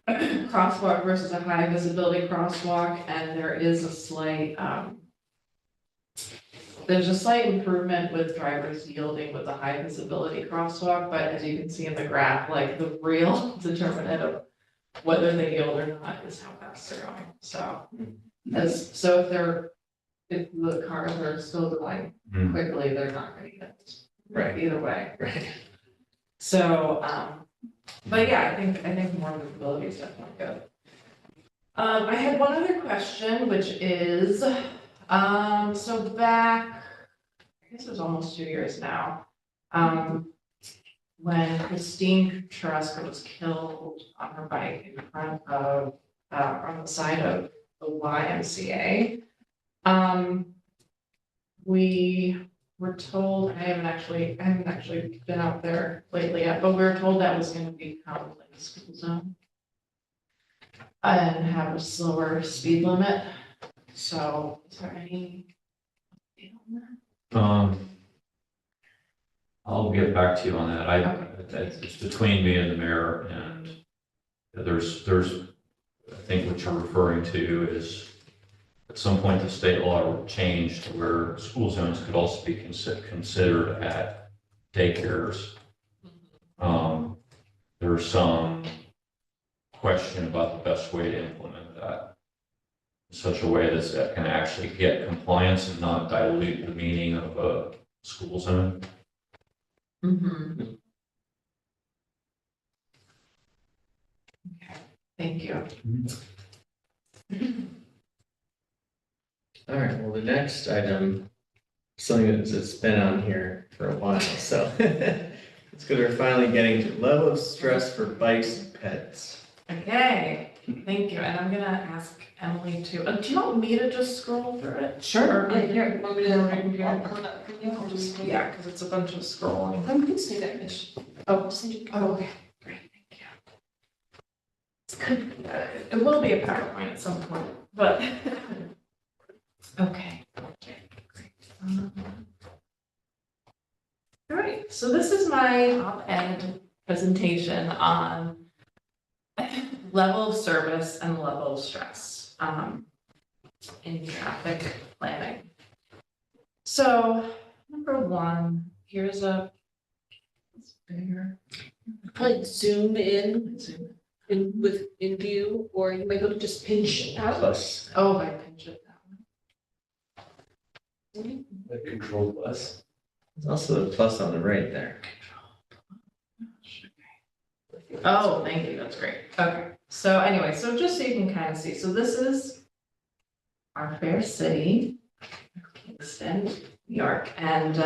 Speaker 10: crosswalk versus a high visibility crosswalk, and there is a slight, there's a slight improvement with drivers yielding with the high visibility crosswalk, but as you can see in the graph, like the real determinant of whether they yield or not is how fast they're going, so. If the cars are still going
Speaker 9: Hmm.
Speaker 10: quickly, they're not gonna get it.
Speaker 5: Right.
Speaker 10: Either way.
Speaker 5: Right.
Speaker 10: So, but yeah, I think more visibility is definitely good. I had one other question, which is, so back, I guess it was almost 2 years now, when Christine Chereska was killed on her bike in front of, on the side of the YMCA. We were told, I haven't actually been out there lately yet, but we were told that was gonna become like a school zone. And have a slower speed limit, so is there any update on that?
Speaker 9: I'll get back to you on that. It's between me and the mayor, and there's, I think what you're referring to is at some point the state law changed to where school zones could also be considered at daycares. There's some question about the best way to implement that in such a way that can actually get compliance and not dilute the meaning of a school zone.
Speaker 10: Mm-hmm. Okay, thank you.
Speaker 5: All right, well, the next item, something that's been on here for a while, so it's good we're finally getting to level of stress for bikes and pets.
Speaker 10: Okay, thank you, and I'm gonna ask Emily to, do you want me to just scroll through it?
Speaker 1: Sure.
Speaker 10: Or-
Speaker 1: Here, want me to,
Speaker 10: I'll
Speaker 1: pull it up for you, or just?
Speaker 10: Yeah, because it's a bunch of scrolling.
Speaker 1: I'm gonna stay there, Mish.
Speaker 10: Oh,
Speaker 1: Send you-
Speaker 10: oh, okay, great, thank you. It will be a PowerPoint at some point, but. Okay. Great. All right, so this is my op-ed presentation on level of service and level of stress in traffic planning. So, number one, here's a, it's bigger.
Speaker 1: Probably zoom in view, or you might be able to just pinch out.
Speaker 5: Plus,
Speaker 10: Oh, I pinch it that way.
Speaker 5: the control plus. There's also a plus on the right there.
Speaker 10: Oh, thank you, that's great. Okay, so anyway, so just so you can kind of see, so this is our fair city, Kingston, New York, and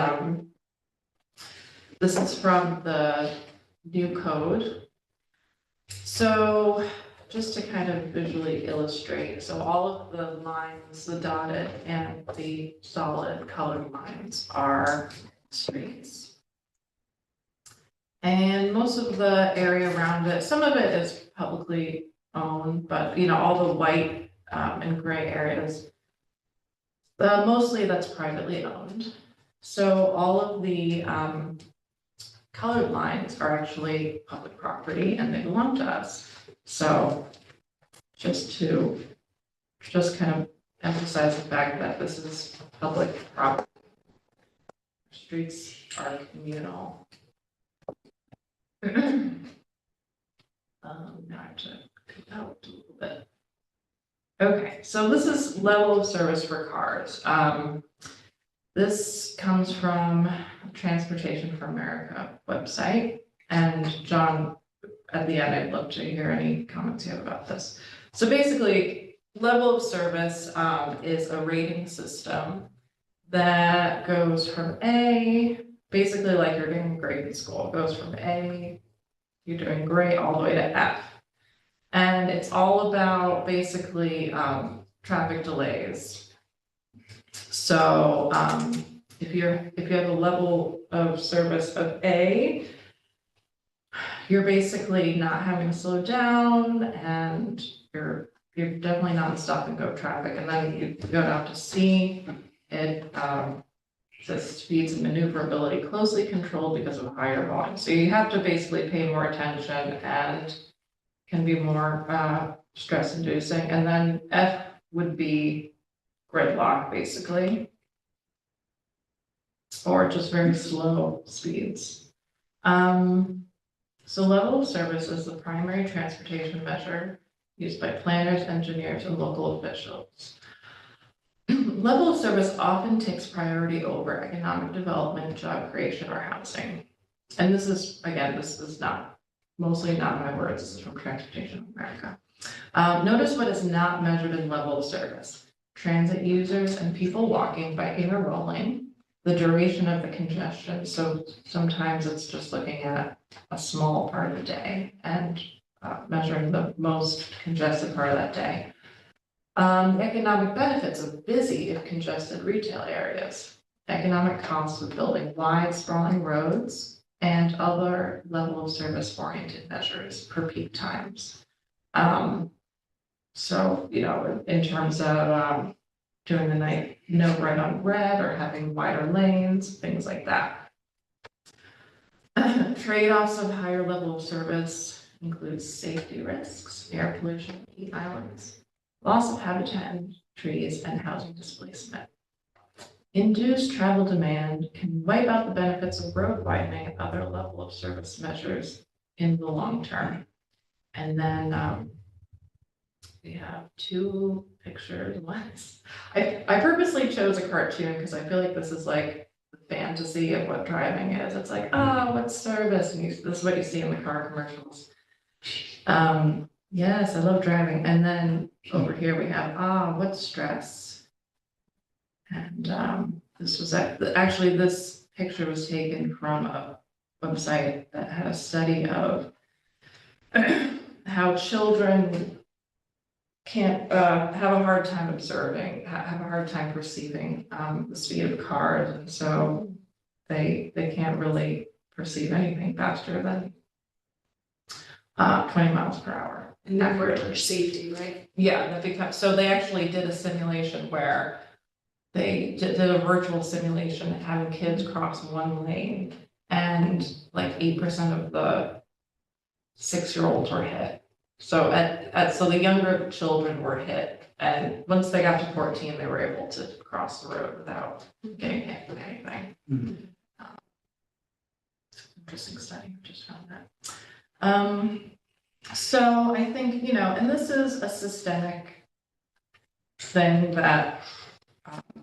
Speaker 10: This is from the new code. So just to kind of visually illustrate, so all of the lines, the dotted and the solid colored lines are streets. And most of the area around it, some of it is publicly owned, but all the white and gray areas, mostly that's privately owned. So all of the colored lines are actually public property and they belong to us. So just kind of emphasize the fact that this is public property. Streets are communal. Now I have to cut out a little bit. Okay, so this is level of service for cars. This comes from Transportation for America website. And John, at the end, I'd love to hear any comments you have about this. So basically, level of service is a rating system that goes from A, basically like you're doing great in school, it goes from A, you're doing great, all the way to F. And it's all about basically traffic delays. So if you have a level of service of A, you're basically not having to slow down and you're definitely not in stop and go traffic. And then you go down to C, it says speeds and maneuverability closely controlled because of higher volume. So you have to basically pay more attention and can be more stress inducing. And then F would be gridlock basically, or just very slow speeds. So level of service is the primary transportation measure used by planners, engineers, and local officials. Level of service often takes priority over economic development, job creation, or housing. And this is, again, this is mostly not my words, this is from Transportation America. Notice what is not measured in level of service. Transit users and people walking, biking, or rolling, the duration of the congestion. So sometimes it's just looking at a small part of the day and measuring the most congested part of that day. The economic benefits of busy if congested retail areas, economic costs of building wide sprawling roads, and other level of service oriented measures per peak times. So, in terms of doing the night no red on red or having wider lanes, things like that. Trade-offs of higher level of service includes safety risks, air pollution, heat islands, loss of habitat and trees, and housing displacement. Induced travel demand can wipe out the benefits of road widening and other level of service measures in the long term. And then we have two pictures. I purposely chose a cartoon because I feel like this is like the fantasy of what driving is. It's like, oh, what's service? And this is what you see in the car commercials. Yes, I love driving. And then over here we have, what's stress? And this was actually, this picture was taken from a website that had a study of how children can't have a hard time observing, have a hard time perceiving the speed of cars, and so they can't really perceive anything faster than 20 miles per hour.
Speaker 1: And then for safety, right?
Speaker 10: Yeah, that becomes, so they actually did a simulation where they did a virtual simulation having kids cross one lane, and like 8% of the 6-year-olds were hit. So so the younger children were hit, and once they got to 14, they were able to cross the road without getting hit with anything.
Speaker 6: Mhm.
Speaker 10: Interesting study, just found that. So I think, and this is a systemic thing that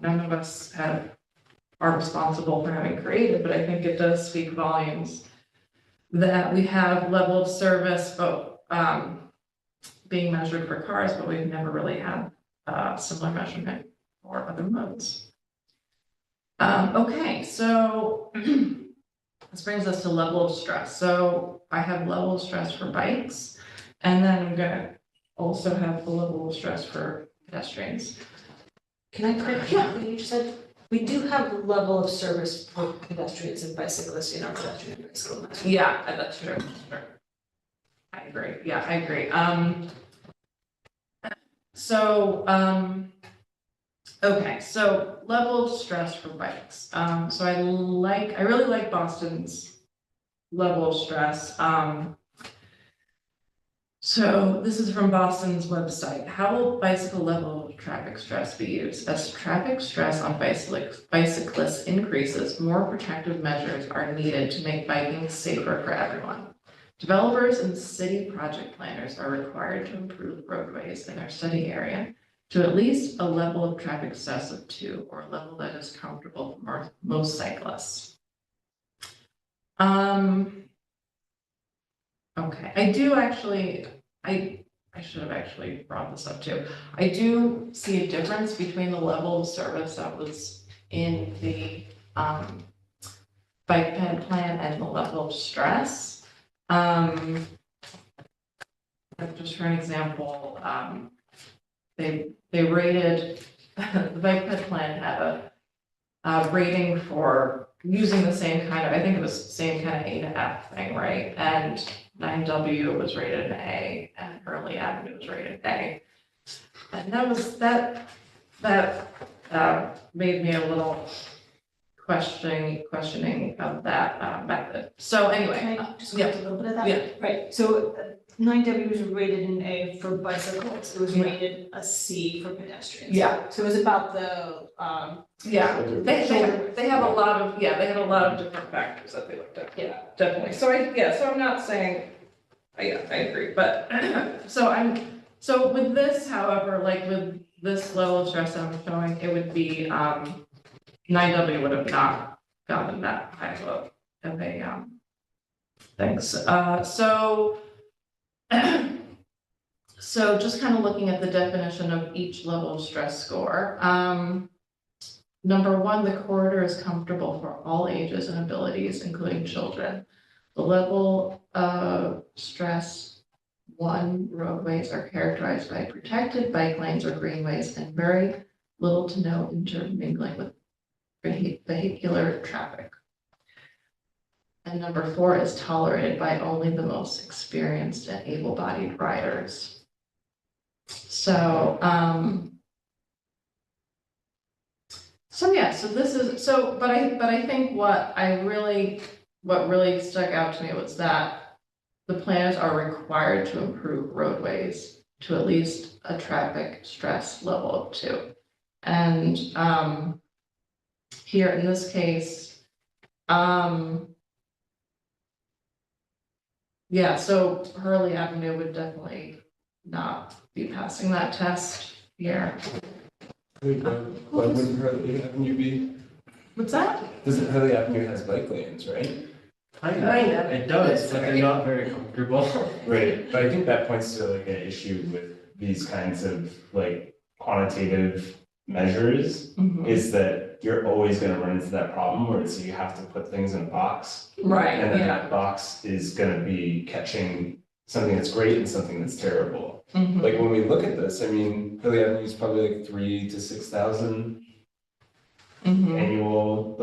Speaker 10: none of us are responsible for having created, but I think it does speak volumes that we have level of service, but being measured for cars, but we've never really had similar measurement for other modes. Okay, so this brings us to level of stress. So I have level of stress for bikes, and then I'm gonna also have the level of stress for pedestrians.
Speaker 1: Can I correct what you just said? We do have a level of service for pedestrians and bicyclists in our pedestrian and bicycle master.
Speaker 10: Yeah, that's true, sure. I agree, yeah, I agree. Okay, so level of stress for bikes. So I really like Boston's level of stress. So this is from Boston's website. How will bicycle level of traffic stress be used? As traffic stress on bicyclists increases, more protective measures are needed to make biking safer for everyone. Developers and city project planners are required to improve roadways in their study area to at least a level of traffic stress of 2, or a level that is comfortable for most cyclists. Okay, I do actually, I should have actually brought this up too. I do see a difference between the level of service that was in the bike ped plan and the level of stress. Just for an example, they rated, the bike ped plan had a rating for using the same kind of, I think it was the same kind of A to F thing, right? And 9W was rated an A, and Hurley Avenue was rated A. And that made me a little questioning of that method. So anyway,
Speaker 1: Can I just
Speaker 10: yeah.
Speaker 1: correct a little bit of that?
Speaker 10: Yeah.
Speaker 1: Right, so 9W was rated an A for bicycles, it was
Speaker 10: Yeah.
Speaker 1: rated a C for pedestrians.
Speaker 10: Yeah.
Speaker 1: So it was about the,
Speaker 10: Yeah, they have a lot of, they had a lot of different factors that they looked at.
Speaker 1: Yeah.
Speaker 10: Definitely. So so I'm not saying, I agree, but so with this, however, like with this level of stress that I'm showing, it would be, 9W would have not gotten that high of a, thanks. So just kind of looking at the definition of each level of stress score. Number 1, the corridor is comfortable for all ages and abilities, including children. The level of stress 1, roadways are characterized by protected bike lanes or greenways and very little to no intermingling with vehicular traffic. And number 4 is tolerated by only the most experienced and able-bodied riders. So, so this is, but I think what really stuck out to me was that the planners are required to improve roadways to at least a traffic stress level of 2. And, here in this case, so Hurley Avenue would definitely not be passing that test here.
Speaker 3: Why wouldn't Hurley Avenue be?
Speaker 10: What's that?
Speaker 3: Doesn't Hurley Avenue has bike lanes, right?
Speaker 5: Kind
Speaker 10: Kind of.
Speaker 5: It does, but they're not very comfortable.
Speaker 3: Right, but I think that points to like an issue with these kinds of like quantitative measures, is that you're always gonna run into that problem where it's you have to put things in a box.
Speaker 10: Right,
Speaker 3: And then
Speaker 10: yeah.
Speaker 3: that box is gonna be catching something that's great and something that's terrible.
Speaker 10: Mhm.
Speaker 3: Like when we look at this, I mean, Hurley Avenue is probably like 3,000 to 6,000
Speaker 10: Mhm.
Speaker 3: annual,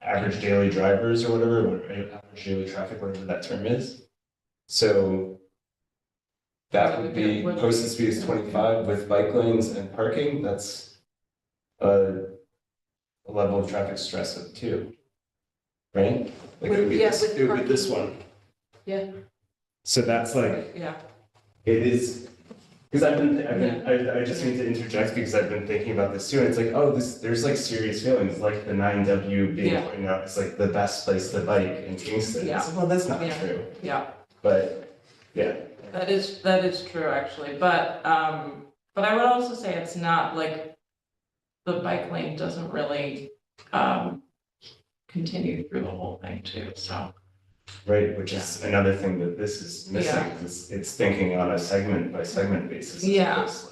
Speaker 3: average daily drivers or whatever, average daily traffic, whatever that term is. So that would be posted speed is 25 with bike lanes and parking, that's a level of traffic stress of 2. Right? Like it would be this,
Speaker 1: with
Speaker 3: it would be this
Speaker 1: parking.
Speaker 3: one.
Speaker 1: Yeah.
Speaker 3: So that's like,
Speaker 10: Yeah.
Speaker 3: it is, because I just need to interject because I've been thinking about this too, and it's like, oh, there's like serious feelings, like the 9W being
Speaker 10: Yeah.
Speaker 3: pointed out, it's like the best place to bike in Kingston.
Speaker 10: Yeah.
Speaker 3: It's like, well, that's not
Speaker 10: Yeah.
Speaker 3: true,
Speaker 10: Yeah.
Speaker 3: but, yeah.
Speaker 10: That is true, actually, but I would also say it's not like the bike lane doesn't really continue through the whole thing too, so.
Speaker 3: Right, which is another thing that this is missing,
Speaker 10: Yeah.
Speaker 3: is it's thinking on a segment by segment basis. as
Speaker 10: Yeah.
Speaker 3: opposed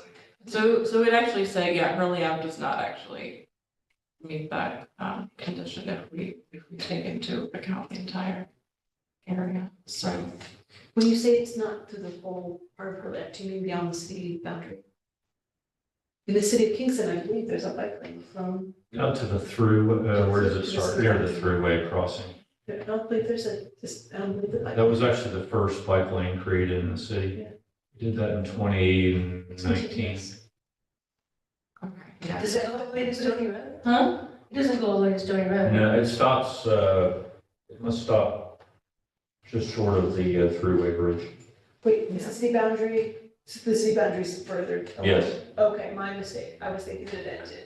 Speaker 3: to, like,
Speaker 10: So we'd actually say, Hurley Ave does not actually meet that, condition if we take into account the entire area, so.
Speaker 1: When you say it's not through the whole part of Hurley, do you mean beyond the city boundary? In the city of Kingston, I believe there's a bike lane from,
Speaker 9: Out to the through, where does it start? Near the throughway crossing.
Speaker 1: I don't believe there's a, I don't believe the bike.
Speaker 9: That was actually the first bike lane created in the city.
Speaker 1: Yeah.
Speaker 9: We did that in 2019.
Speaker 10: Okay, yeah.
Speaker 8: Does it go all the way to Stony Road?
Speaker 10: Huh?
Speaker 8: It doesn't go all the way to Stony Road.
Speaker 9: No, it stops, it must stop just short of the throughway bridge.
Speaker 1: Wait, is the city boundary, the city boundary's further? away?
Speaker 9: Yes.
Speaker 1: Okay, my mistake. I was thinking it ended.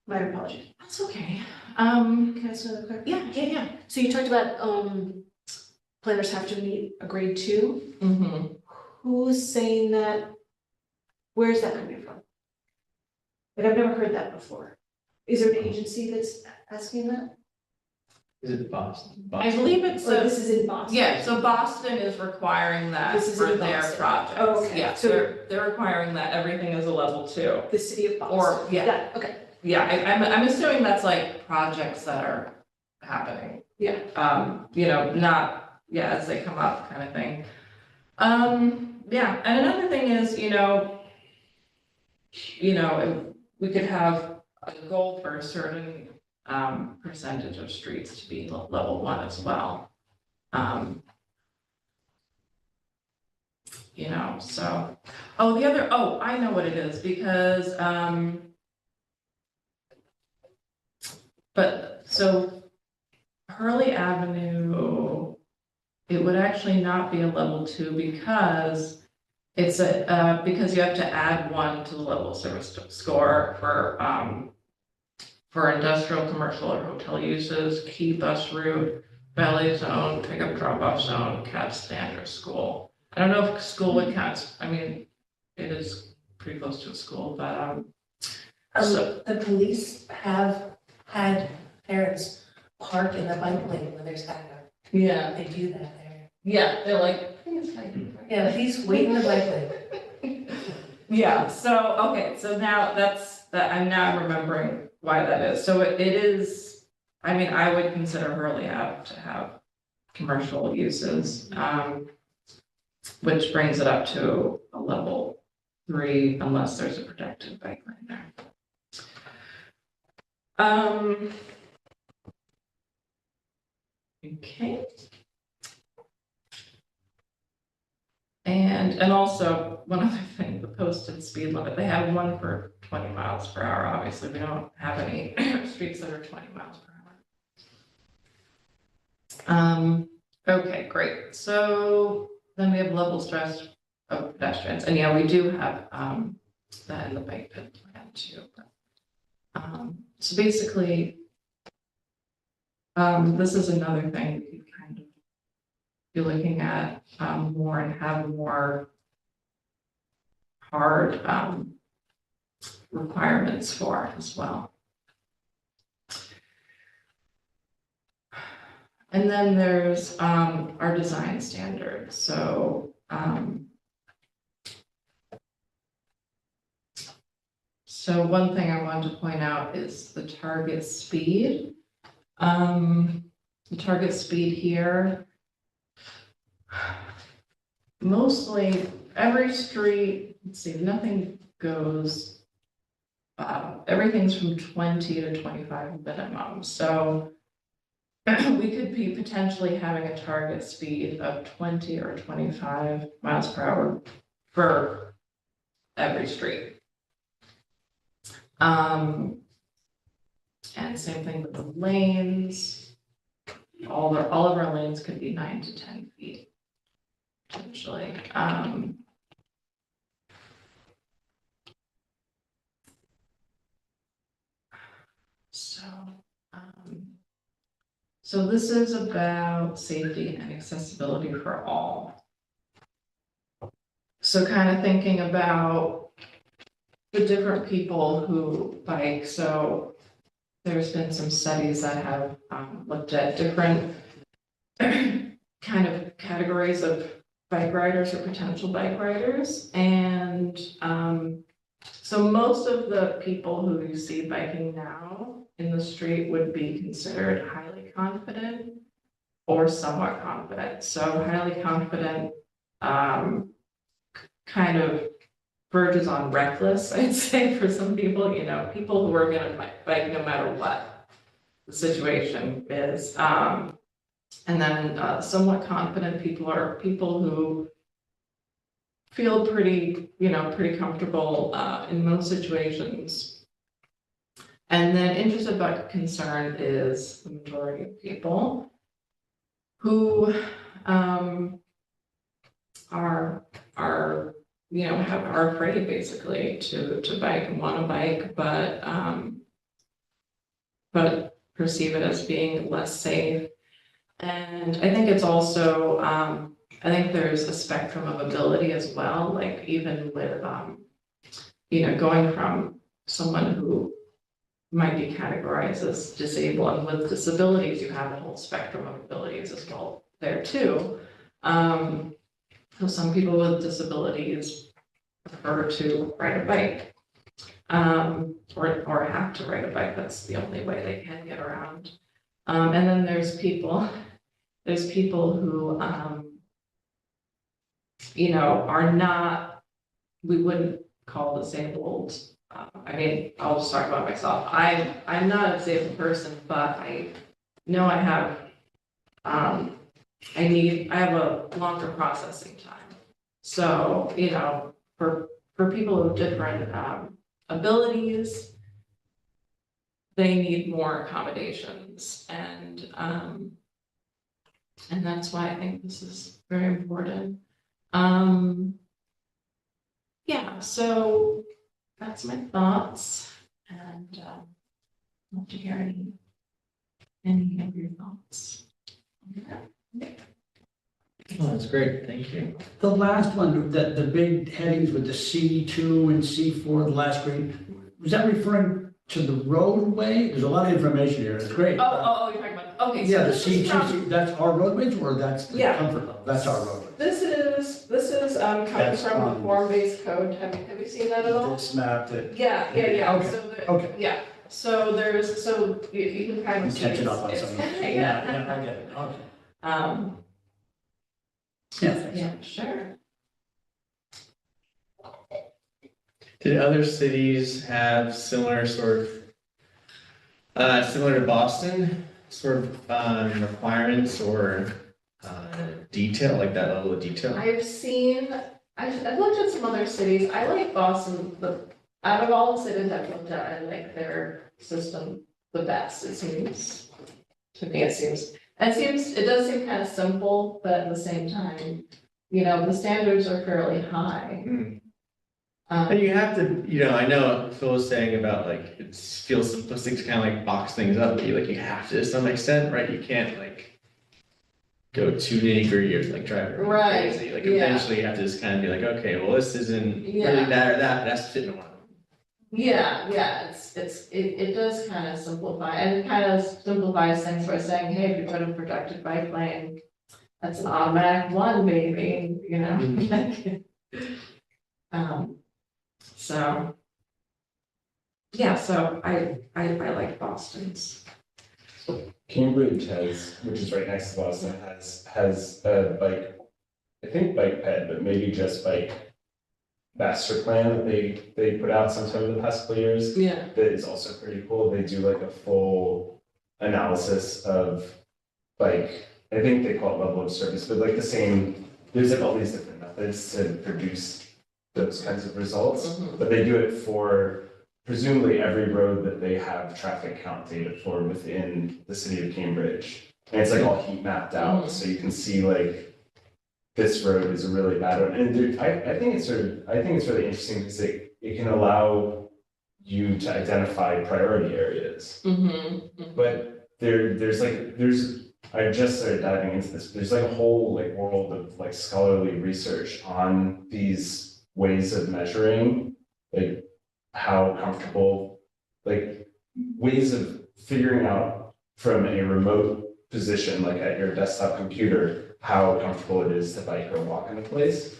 Speaker 1: My apologies.
Speaker 10: That's okay.
Speaker 1: Can I ask another question?
Speaker 10: Yeah.
Speaker 1: So you talked about, planners have to meet a grade 2.
Speaker 10: Mm-hmm.
Speaker 1: Who's saying that? Where's that coming from? Like, I've never heard that before. Is there an agency that's asking that?
Speaker 5: Is it Boston?
Speaker 10: I believe it's,
Speaker 1: Or this is in Boston?
Speaker 10: yeah, so Boston is requiring that
Speaker 1: This is
Speaker 10: for
Speaker 1: in
Speaker 10: their
Speaker 1: Boston.
Speaker 10: projects.
Speaker 1: Oh, okay.
Speaker 10: Yeah,
Speaker 1: So-
Speaker 10: they're requiring that everything is a level 2.
Speaker 1: The city of Boston?
Speaker 10: Or, yeah.
Speaker 1: Got it, okay,
Speaker 10: Yeah, I'm assuming that's like projects that are happening.
Speaker 1: yeah.
Speaker 10: You know, not, yeah, as they come up kind of thing. Yeah, and another thing is, you know, we could have a goal for a certain percentage of streets to be level 1 as well. You know, so, I know what it is, because, but, so Hurley Avenue, it would actually not be a level 2 because it's because you have to add 1 to the level of service score for industrial, commercial, or hotel uses, key bus route, valet zone, pickup drop-off zone, cab stand, or school. I don't know if school would count, I mean, it is pretty close to a school, but, so,
Speaker 8: The police have had parents park in the bike lane when there's backup.
Speaker 10: yeah,
Speaker 8: They do that there.
Speaker 10: yeah, they're like,
Speaker 8: Yeah, please wait in the bike lane.
Speaker 10: yeah, so, okay, so now I'm now remembering why that is. So it is, I mean, I would consider Hurley Ave to have commercial uses, which brings it up to a level 3 unless there's a protected bike lane there. Okay. And also, one other thing, the posted speed limit, they have one for 20 miles per hour. Obviously, we don't have any streets that are 20 miles per hour. Okay, great. So then we have level stress of pedestrians. And yeah, we do have that in the bike pit plan too. So basically, this is another thing we could kind of be looking at more and have more hard requirements for as well. And then there's our design standards. So one thing I wanted to point out is the target speed. The target speed here, mostly every street, let's see, nothing goes, everything's from 20 to 25 minimum. So we could be potentially having a target speed of 20 or 25 miles per hour for every street. And same thing with the lanes. All of our lanes could be 9 to 10 feet, potentially. So this is about safety and accessibility for all. So kind of thinking about the different people who bike. So there's been some studies that have looked at different kind of categories of bike riders or potential bike riders. And So most of the people who you see biking now in the street would be considered highly confident or somewhat confident. So highly confident, kind of verges on reckless, I'd say, for some people, you know, people who are gonna bike no matter what the situation is. And then somewhat confident people are people who feel pretty, you know, pretty comfortable in most situations. And then interested but concerned is the majority of people who are you know, are afraid basically to bike and want to bike, but perceive it as being less safe. And I think it's also, I think there's a spectrum of ability as well, like even with, you know, going from someone who might be categorized as disabled, and with disabilities, you have a whole spectrum of abilities as well there too. So some people with disabilities prefer to ride a bike, or have to ride a bike. That's the only way they can get around. And then there's people who, you know, are not, we wouldn't call disabled. I mean, I'll just talk about myself. I'm not a disabled person, but I know I have, I have a longer processing time. So, you know, for people with different abilities, they need more accommodations, and that's why I think this is very important. Yeah, so that's my thoughts, and I'd love to hear any of your thoughts.
Speaker 5: Oh, that's great, thank you.
Speaker 6: The last one, the big headings with the C2 and C4, the last green, was that referring to the roadway? There's a lot of information here, it's great.
Speaker 10: You're talking about, okay. So
Speaker 6: Yeah, the
Speaker 10: this is
Speaker 6: C2, that's our roadways, or that's the
Speaker 10: Yeah.
Speaker 6: comfort level? That's our roadway.
Speaker 10: This is coming
Speaker 6: That's
Speaker 10: from the
Speaker 6: on-
Speaker 10: form-based code. Have you seen that at all?
Speaker 6: This map that.
Speaker 10: Yeah.
Speaker 6: Okay,
Speaker 10: So
Speaker 6: okay.
Speaker 10: yeah. So you can kind
Speaker 6: I'm
Speaker 10: of see
Speaker 6: catching up on
Speaker 10: it's-
Speaker 6: some of
Speaker 10: it's-
Speaker 6: this. Yeah, I get it, okay. Yeah, thanks.
Speaker 10: Yeah, sure.
Speaker 5: Did other cities have similar sort of, similar to Boston, sort of requirements or detail, like that level of detail?
Speaker 10: I've looked at some other cities. I like Boston, out of all the cities I've looked at, I like their system the best. It seems, to me, it does seem kind of simple, but at the same time, you know, the standards are fairly high.
Speaker 5: Hmm. And you have to, you know, I know Phil was saying about like, it feels simplistic to kind of like box things up, but you have to some extent, right? You can't like go too nitty gritty or like drive everyone
Speaker 10: Right,
Speaker 5: crazy. Like
Speaker 10: yeah.
Speaker 5: eventually you have to just kind of be like, okay, well, this isn't really
Speaker 10: Yeah.
Speaker 5: that or that, but that's fit in one of them.
Speaker 10: Yeah, it does kind of simplify, and it kind of simplifies things by saying, hey, if you put a protected bike lane, that's an automatic one, maybe, you know? So, yeah, so I like Boston's.
Speaker 3: Cambridge has, which is right next to Boston, has a bike, I think bike ped, but maybe just bike master plan that they put out sometime in the past couple of years.
Speaker 10: Yeah.
Speaker 3: That is also pretty cool. They do like a full analysis of like, I think they call it level of service, but like the same, there's like all these different methods to produce those kinds of results.
Speaker 10: Mhm.
Speaker 3: But they do it for presumably every road that they have traffic count data for within the city of Cambridge. And it's like all heat mapped out, so you can see like, this road is a really bad one. And I think it's really interesting because it can allow you to identify priority areas. But I just started diving into this. There's like a whole like world of like scholarly research on these ways of measuring, like how comfortable, like ways of figuring out from a remote position, like at your desktop computer, how comfortable it is to bike or walk in a place.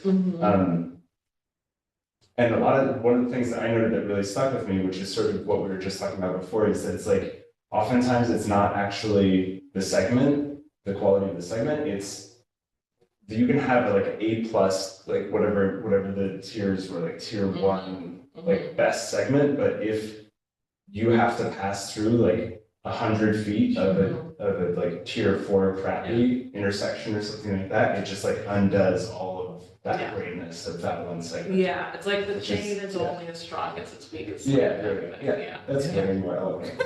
Speaker 3: And one of the things that I noted that really stuck with me, which is sort of what we were just talking about before, is that it's like, oftentimes it's not actually the segment, the quality of the segment, it's, you can have like A plus, like whatever the tiers were, like tier one, like best segment, but if you have to pass through like 100 feet of a like tier 4 crappy intersection or something like that, it just like undoes all of that greatness of that one segment.
Speaker 10: Yeah, it's like the
Speaker 3: Which
Speaker 10: chain
Speaker 3: is-
Speaker 10: is only as strong as its weakest.
Speaker 3: Yeah,
Speaker 10: link.
Speaker 3: yeah, that's very more eloquent.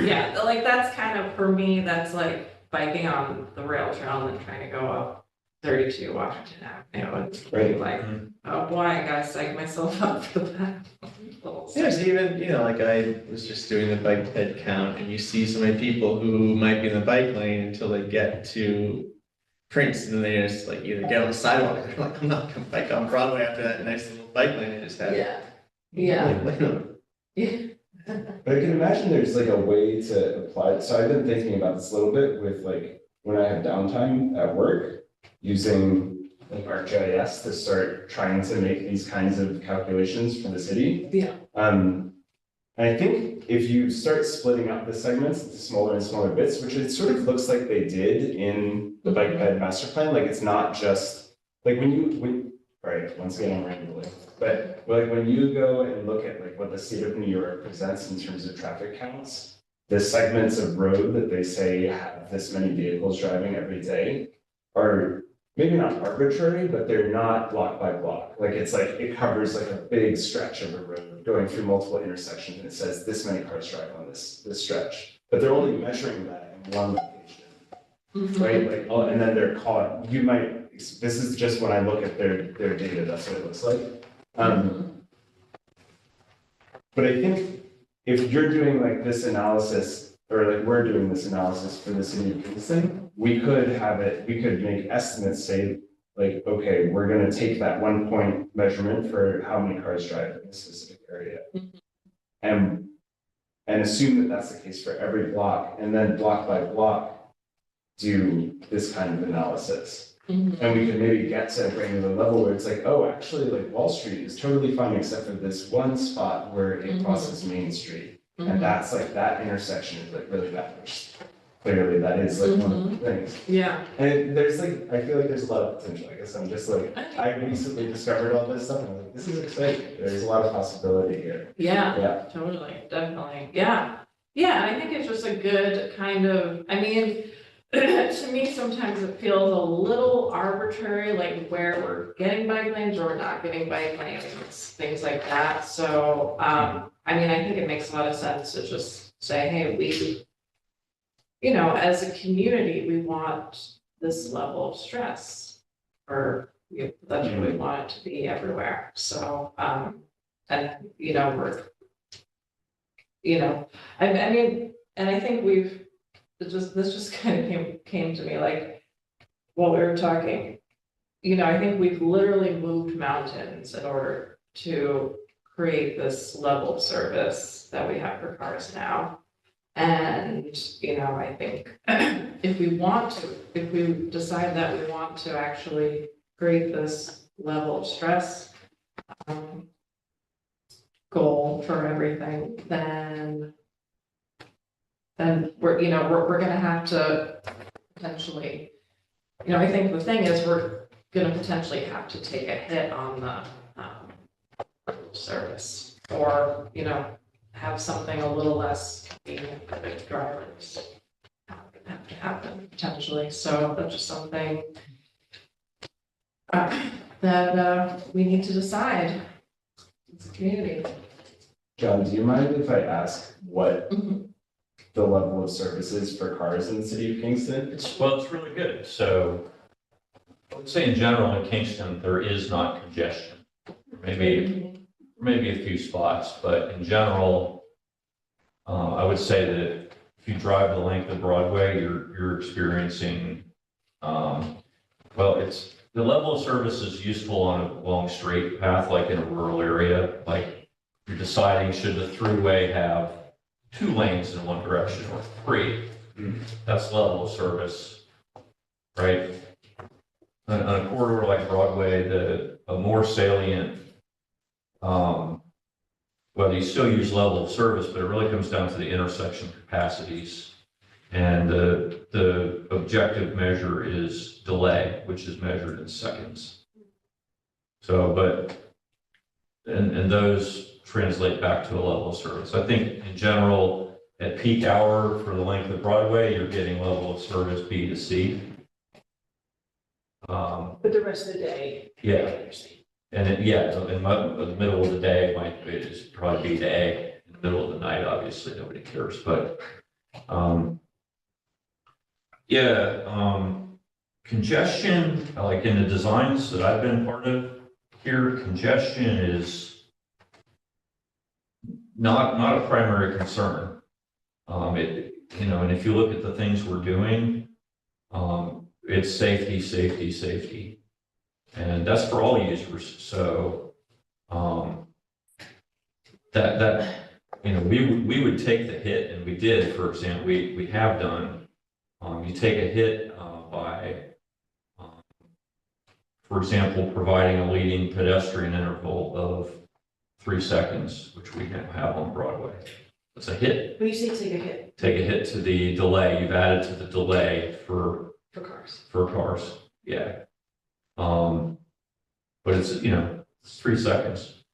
Speaker 10: Yeah, like that's kind of, for me, that's like biking on the rail trail and then trying to go up 32 Washington Avenue. It's
Speaker 3: Right.
Speaker 10: like, oh boy, I gotta psych myself up for that.
Speaker 5: There's even, like I was just doing the bike ped count and you see so many people who might be in the bike lane until they get to Princeton and they just like either get on the sidewalk or they're like, I'm not gonna bike on Broadway after that nice little bike lane I just had.
Speaker 10: Yeah.
Speaker 3: But I can imagine there's like a way to apply it. So I've been thinking about this a little bit with like, when I have downtime at work, using like ArcGIS to start trying to make these kinds of calculations for the city.
Speaker 10: Yeah.
Speaker 3: I think if you start splitting up the segments into smaller and smaller bits, which it sort of looks like they did in the bike ped master plan, like it's not just, like right, once again, I'm rambling. But like when you go and look at like what the state of New York presents in terms of traffic counts, the segments of road that they say have this many vehicles driving every day are maybe not arbitrary, but they're not block by block. Like it's like, it covers like a big stretch of a road going through multiple intersections and it says this many cars drive on this stretch. But they're only measuring that in one location, right? Like, oh, and then they're caught, this is just when I look at their data, that's what it looks like. But I think if you're doing like this analysis, or like we're doing this analysis for the city of Kingston, we could make estimates, say, like, okay, we're gonna take that 1 point measurement for how many cars drive in this specific area. And assume that that's the case for every block, and then block by block, do this kind of analysis. And we could maybe get to a granular level where it's like, oh, actually, like Wall Street is totally fine except for this one spot where it crosses Main Street. And that's like, that intersection is like really bad, which clearly that is like one of the things.
Speaker 10: Yeah.
Speaker 3: And there's like, I feel like there's a lot of potential. I guess I'm just like, I recently discovered all this stuff and I'm like, this is exciting. There's a lot of possibility here.
Speaker 10: Yeah.
Speaker 3: Yeah.
Speaker 10: Totally, definitely, yeah. Yeah, I think it's just a good kind of, I mean, to me, sometimes it feels a little arbitrary, like where we're getting bike lanes or we're not getting bike lanes, things like that. So, I mean, I think it makes a lot of sense to just say, hey, as a community, we want this level of stress, or that's what we want it to be everywhere. So, and we're, I mean, and I think this just kind of came to me like, while we were talking, I think we've literally moved mountains in order to create this level of service that we have for cars now. And, I think if we decide that we want to actually create this level of stress goal for everything, then we're gonna have to potentially, I think the thing is we're gonna potentially have to take a hit on the service, or, have something a little less convenient for the drivers have to happen potentially. So that's just something that we need to decide as a community.
Speaker 3: John, do you mind if I ask what the level of service is for cars in the city of Kingston?
Speaker 9: It's really good. So I would say in general in Kingston, there is not congestion. Maybe a few spots, but in general, I would say that if you drive the length of Broadway, you're experiencing, it's the level of service is useful on a long straight path, like in a rural area. Like you're deciding, should the throughway have 2 lanes in one direction or 3? That's level of service, right? on a corridor like Broadway, a more salient, well, you still use level of service, but it really comes down to the intersection capacities. And the objective measure is delay, which is measured in seconds. So, and those translate back to a level of service. I think in general, at peak hour for the length of Broadway, you're getting level of service B to C.
Speaker 1: But the rest of the day.
Speaker 9: Yeah. And in the middle of the day, it's probably B to A. In the middle of the night, obviously, nobody cares, but, congestion, like in the designs that I've been part of here, congestion is not a primary concern. And if you look at the things we're doing, it's safety. And that's for all users. So, we would take the hit, and we did, for example, we have done, you take a hit by, for example, providing a leading pedestrian interval of 3 seconds, which we now have on Broadway. It's a hit.
Speaker 1: When you say take a hit.
Speaker 9: Take a hit to the delay. You've added to the delay for
Speaker 1: cars.
Speaker 9: For cars, yeah. But it's 3 seconds.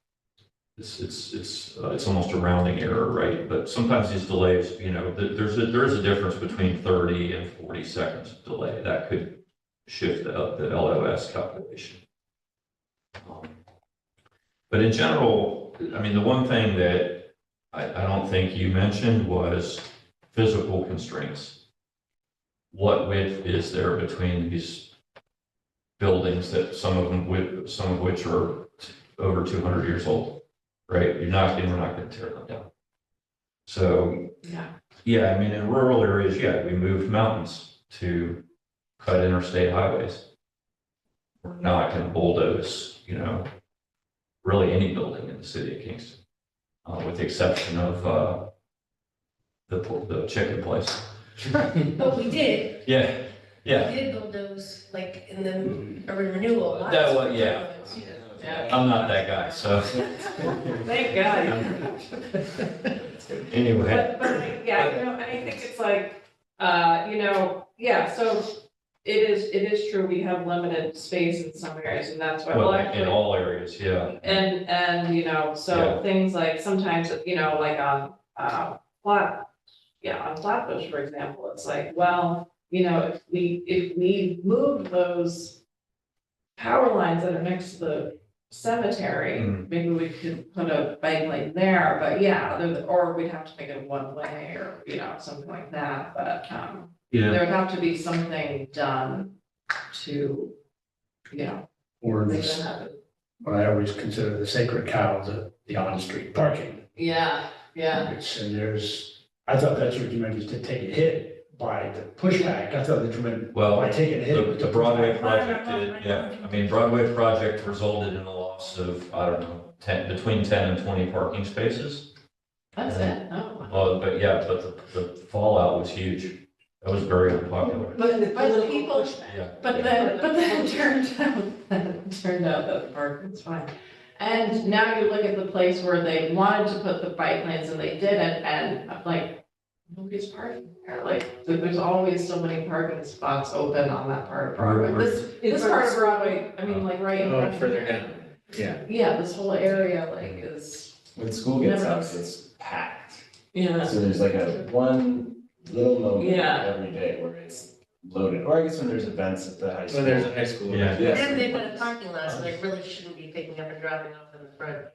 Speaker 9: It's almost a rounding error, right? But sometimes these delays, there is a difference between 30 and 40 seconds of delay that could shift the LOS calculation. But in general, the one thing that I don't think you mentioned was physical constraints. What width is there between these buildings that some of which are over 200 years old, right? We're not going to tear them down. So, in rural areas, we moved mountains to cut interstate highways. We're not going to bulldoze, really any building in the city of Kingston, with the exception of the chicken place.
Speaker 8: But we did.
Speaker 9: Yeah.
Speaker 8: We did bulldoze, like in the urban renewal. lots
Speaker 9: That
Speaker 8: of
Speaker 9: was, yeah.
Speaker 8: bulldoze,
Speaker 9: I'm not that guy, so.
Speaker 10: Thank God.
Speaker 9: Anyway.
Speaker 10: But I think it's like, so it is true, we have limited space in some areas, and that's why.
Speaker 9: Well, in all areas, yeah.
Speaker 10: And so things like sometimes, like on Flatbush, for example, it's like, well, if we move those power lines that are next to the cemetery, maybe we could put a bike lane there, but or we'd have to make it one way or, something like that, but, there would have to be something done to,
Speaker 6: Or
Speaker 10: make
Speaker 6: this,
Speaker 10: that happen.
Speaker 6: what I always consider the sacred cow, the on-street parking.
Speaker 10: Yeah.
Speaker 6: I thought that's what you meant, is to take a hit by the pushback. I thought that you meant
Speaker 9: Well,
Speaker 6: by taking a hit.
Speaker 9: the Broadway project did, Broadway project resulted in a loss of, I don't know, between 10 and 20 parking spaces.
Speaker 10: That's it, oh.
Speaker 9: But the fallout was huge. That was very unpopular.
Speaker 10: But people,
Speaker 9: Yeah.
Speaker 10: but then it turned out that the parking was fine. And now you look at the place where they wanted to put the bike lanes and they didn't, and I'm like, nobody's parking there. Like, there's always so many parking spots open on that part of Broadway. This part of Broadway, right in front of
Speaker 5: further
Speaker 10: here.
Speaker 5: down. Yeah.
Speaker 10: Yeah, this whole area is,
Speaker 3: When school gets
Speaker 10: Never
Speaker 3: out,
Speaker 10: knows.
Speaker 3: it's packed.
Speaker 10: yeah.
Speaker 3: So there's like one little moment
Speaker 10: Yeah.
Speaker 3: every day where it's loaded, or I guess when there's events at the high school.
Speaker 5: When there's a high school.
Speaker 9: Yeah.
Speaker 3: Yes.
Speaker 8: And they've got a parking lot, so they really shouldn't be picking up and dropping off in the front.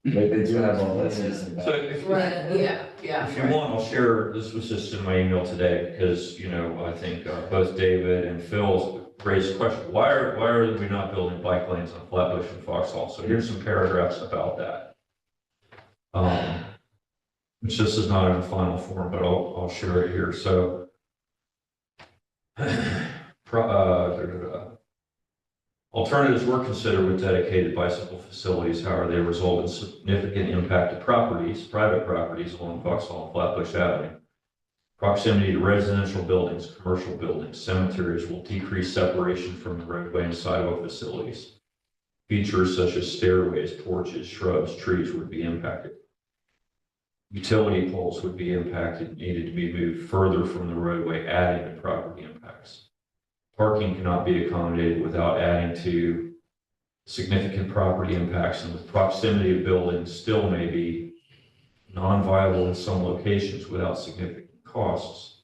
Speaker 3: But they do have all that citizen back.
Speaker 9: So if
Speaker 10: Yeah.
Speaker 9: you want, I'll share, this was just in my email today, because, I think both David and Phil raised the question, why are we not building bike lanes on Flatbush and Foxhall? So here's some paragraphs about that. Which this is not in a final form, but I'll share it here. So, alternatives were considered with dedicated bicycle facilities. However, they result in significant impact to private properties along Foxhall and Flatbush Avenue. Proximity to residential buildings, commercial buildings, cemeteries will decrease separation from the roadway and sidewalk facilities. Features such as stairways, porches, shrubs, trees would be impacted. Utility poles would be impacted, needed to be moved further from the roadway, adding to property impacts. Parking cannot be accommodated without adding to significant property impacts, and with proximity of buildings still may be non-viable in some locations without significant costs.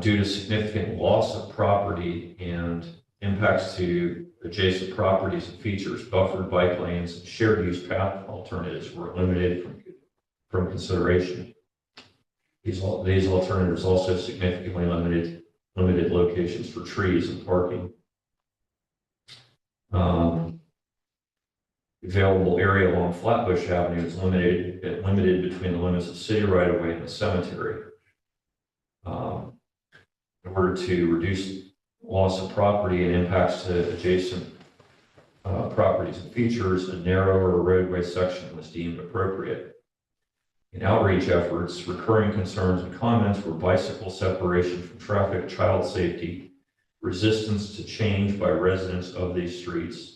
Speaker 9: Due to significant loss of property and impacts to adjacent properties and features, buffered bike lanes and shared use path alternatives were eliminated from consideration. These alternatives also significantly limited locations for trees and parking. Available area along Flatbush Avenue is limited between the limits of city right-of-way and the cemetery. In order to reduce loss of property and impacts to adjacent properties and features, a narrower roadway section was deemed appropriate. In outreach efforts, recurring concerns and comments were bicycle separation from traffic, child safety, resistance to change by residents of these streets,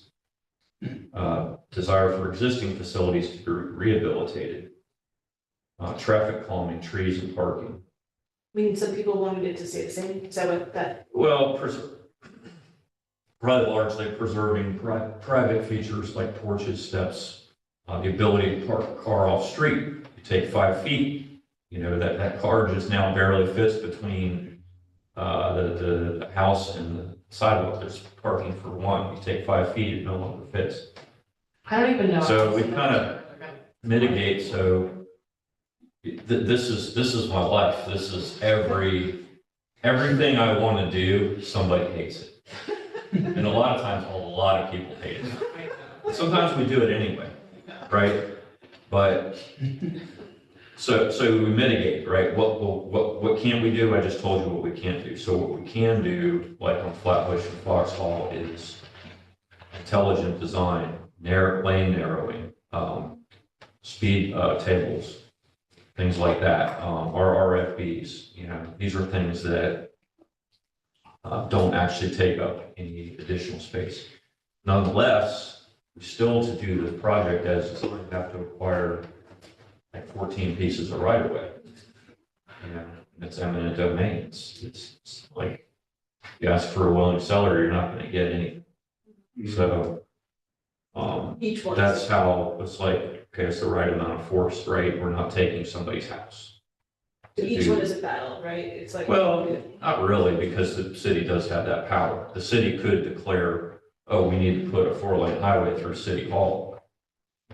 Speaker 9: desire for existing facilities to be rehabilitated, traffic calming, trees and parking.
Speaker 1: I mean, some people wanted it to stay the same, is that what that?
Speaker 9: Well, probably largely preserving private features like porches, steps, the ability to park a car off street. You take 5 feet, you know, that car just now barely fits between the house and the sidewalk. There's parking for one. You take 5 feet, it no longer fits.
Speaker 2: I don't even know.
Speaker 9: So we kind of mitigate, so this is my life. This is everything I want to do, somebody hates it. And a lot of times, a lot of people hate it. Sometimes we do it anyway, right? But so we mitigate, right? What can't we do? I just told you what we can't do. So what we can do, like on Flatbush and Foxhall, is intelligent design, lane narrowing, speed tables, things like that, RFBs. You know, these are things that don't actually take up any additional space. Nonetheless, we still, to do the project as designed, have to acquire like 14 pieces of right of way. You know, it's eminent domain. It's like you ask for a willing seller, you're not going to get any. So
Speaker 1: Each one.
Speaker 9: that's how it's like, okay, it's the right amount of force, right? We're not taking somebody's house.
Speaker 1: So each one is a battle, right? It's like.
Speaker 9: Well, not really, because the city does have that power. The city could declare, oh, we need to put a 4-lane highway through City Hall.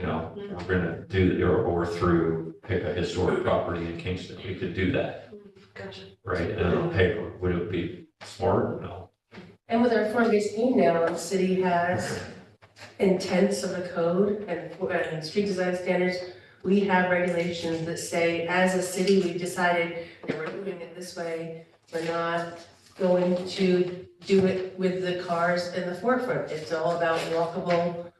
Speaker 9: You know, we're gonna do, or through, pick a historic property in Kingston. We could do that,
Speaker 1: Gotcha.
Speaker 9: right? And on paper, would it be smart? No.
Speaker 8: And with our form-based code now, the city has intents of the code and street design standards. We have regulations that say, as a city, we've decided that we're doing it this way. We're not going to do it with the cars in the forefront. It's all about walkable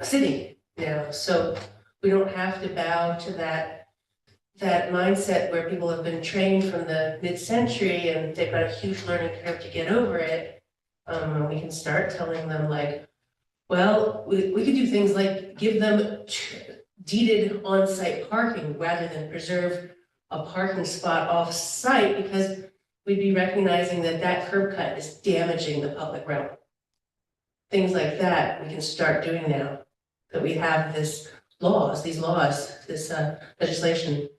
Speaker 8: city now. So we don't have to bow to that mindset where people have been trained from the mid-century and they've got a huge learning curve to get over it. And we can start telling them like, well, we could do things like give them deeded on-site parking rather than preserve a parking spot off-site, because we'd be recognizing that that curb cut is damaging the public realm. Things like that we can start doing now that we have this legislation.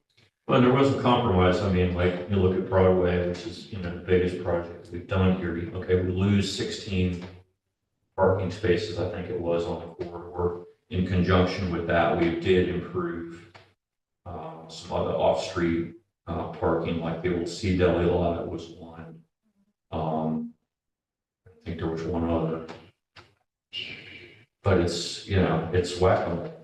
Speaker 9: Well, there was a compromise. I mean, like, you look at Broadway, which is, you know, the biggest project we've done here. Okay, we lose 16 parking spaces, I think it was, on the corridor. In conjunction with that, we did improve some other off-street parking, like the old Sea Deli lot was one. I think there was one other. But it's, you know, it's whack-a-mole.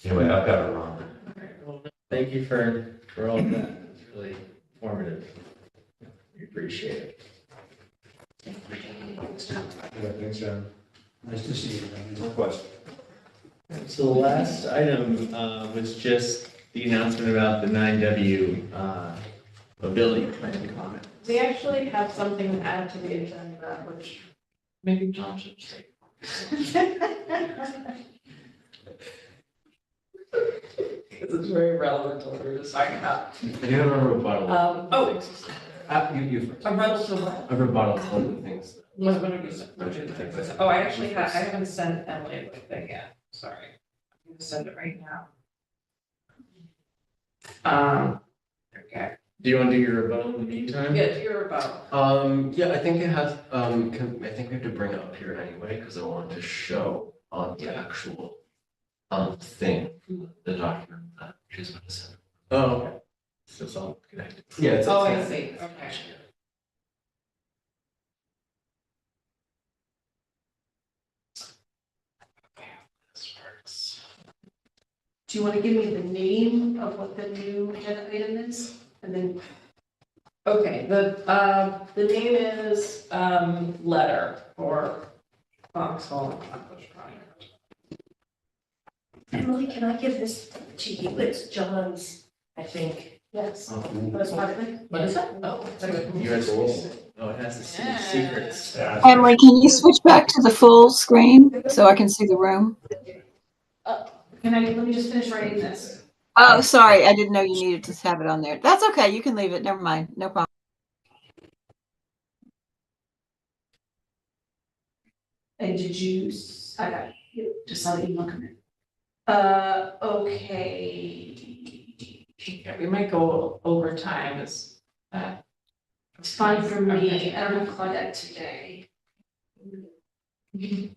Speaker 9: Anyway, I've got to run.
Speaker 5: Thank you for all of that. It's really informative. We appreciate it.
Speaker 6: Yeah, thanks, John. Nice to see you.
Speaker 9: No question.
Speaker 5: So the last item was just the announcement about the 9W mobility plan comment.
Speaker 10: We actually have something to add to the agenda, which maybe John should say. Because it's very relevant to what we were just talking about.
Speaker 7: I do have a rebuttal.
Speaker 10: Oh,
Speaker 7: You first.
Speaker 10: a rebuttal to what?
Speaker 7: A rebuttal to one of the things.
Speaker 10: What are you, what did you think? Oh, I actually have, I haven't sent Emily the thing yet, sorry. I'm gonna send it right now. Okay,
Speaker 5: Do you want to do your rebuttal in the meantime?
Speaker 10: yeah, to your rebuttal.
Speaker 7: Yeah, I think it has, I think we have to bring it up here anyway, because I want to show on the actual thing, the document that she's gonna send.
Speaker 5: Oh, okay. So it's all connected.
Speaker 7: Yeah, it's.
Speaker 10: Oh, I see, okay. This works.
Speaker 1: Do you want to give me the name of what the new agenda item is? And then,
Speaker 10: Okay, the name is, letter for Foxhall and Flatbush Project.
Speaker 8: Emily, can I give this to you? It's John's, I think.
Speaker 1: yes,
Speaker 7: Oh.
Speaker 1: that's part of it.
Speaker 10: What is it? Oh, it's like a-
Speaker 5: You guys will. Oh, it has the
Speaker 1: Yeah.
Speaker 5: secrets.
Speaker 3: Yeah.
Speaker 4: Emily, can you switch back to the full screen so I can see the room?
Speaker 1: Let me just finish writing this.
Speaker 4: Oh, sorry, I didn't know you needed to have it on there. That's okay, you can leave it, never mind, no problem.
Speaker 1: And did you, I got you, just saw the email come in. Okay.
Speaker 10: Yeah, we might go over time as,
Speaker 1: It's fine for me,
Speaker 10: Okay.
Speaker 1: I don't have Claudette today.
Speaker 6: Here's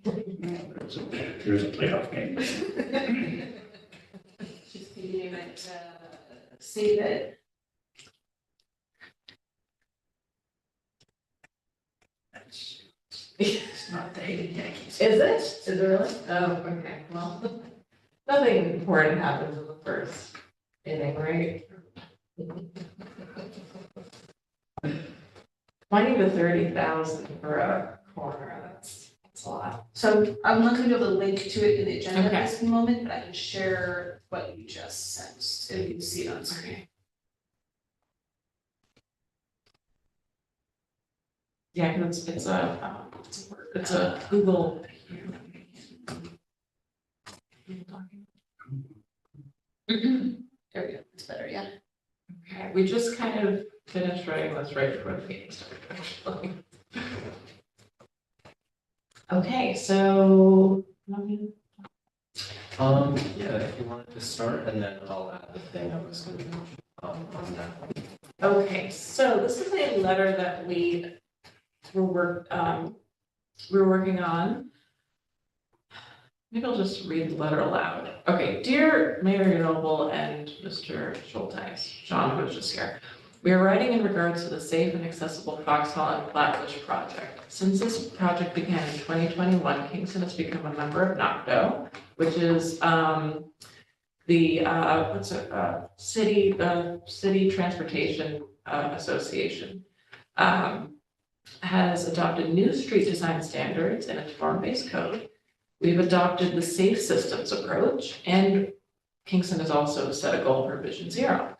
Speaker 6: a playoff game.
Speaker 1: Just needing it, save it.
Speaker 10: It's not the Hayden Yankees. Is it? Is it really? Oh, okay, well, nothing important happens in the first inning, right? 20 to 30,000 for a corner, that's a lot.
Speaker 1: So I'm not gonna be able to link to it in the agenda
Speaker 10: Okay.
Speaker 1: at this moment, but I can share what you just sent, so you can see it on screen.
Speaker 10: Yeah, because it's a Google.
Speaker 1: There we go, it's better, yeah.
Speaker 10: Okay, we just kind of finished writing this right before the meeting started, actually. Okay, so.
Speaker 7: Yeah, if you wanted to start, and then I'll add the thing I was gonna, on that.
Speaker 10: Okay, so this is a letter that we were working on. Maybe I'll just read the letter aloud. Okay, dear Mayor Noble and Mr. Schulteis, John was just here. We are writing in regards to the safe and accessible Foxhall and Flatbush project. Since this project began in 2021, Kingston has become a member of NACDO, which is City Transportation Association. Has adopted new street design standards and a form-based code. We've adopted the safe systems approach, and Kingston has also set a goal for Vision Zero.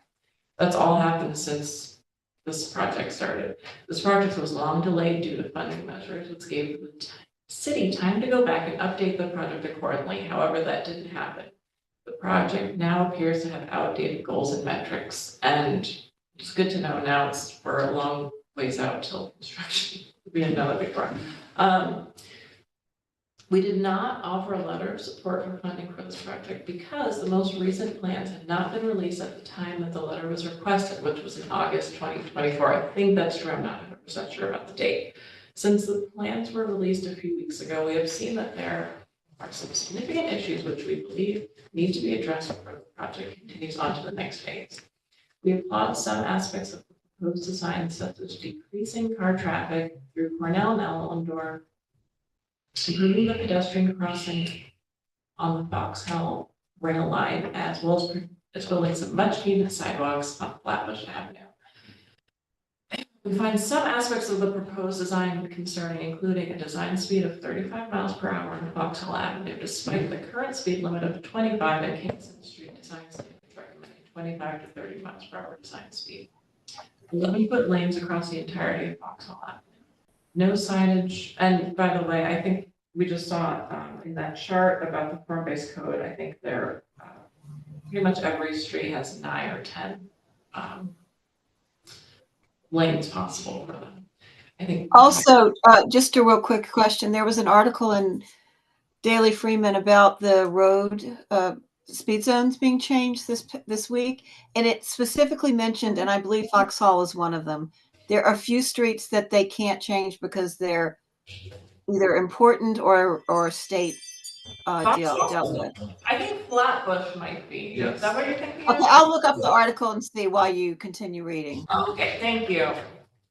Speaker 10: That's all happened since this project started. This project was long delayed due to funding measures, which gave the city time to go back and update the project accordingly. However, that didn't happen. The project now appears to have outdated goals and metrics, and it's good to know now it's for a long ways out till construction. It'll be another big one. We did not offer a letter of support for funding for this project because the most recent plans had not been released at the time that the letter was requested, which was in August 2024. I think that's true. I'm not 100% sure about the date. Since the plans were released a few weeks ago, we have seen that there are some significant issues which we believe need to be addressed before the project continues on to the next phase. We applaud some aspects of the proposed design, such as decreasing car traffic through Cornell and Ellendorf, improving the pedestrian crossing on the Foxhall rail line, as well as building some much needed sidewalks on Flatbush Avenue. We find some aspects of the proposed design concerning, including a design speed of 35 miles per hour on the Foxhall Vauxhall Avenue, despite the current speed limit of 25 at Kingston Street. Design standards recommending 25 to 30 miles per hour design speed. 11-foot lanes across the entirety of Vauxhall Avenue. No signage, and by the way, I think we just saw in that chart about the form-based code, I think there, pretty much every street has 9 or 10 lanes possible for them. I think.
Speaker 4: Also, just a real quick question. There was an article in Daily Freeman about the road speed zones being changed this week, and it specifically mentioned, and I believe Vauxhall is one of them. There are a few streets that they can't change because they're either important or state dealt with.
Speaker 10: I think Flatbush might be.
Speaker 7: Yes.
Speaker 10: Is that what you're thinking?
Speaker 4: Okay, I'll look up the article and see why you continue reading.
Speaker 10: Okay, thank you.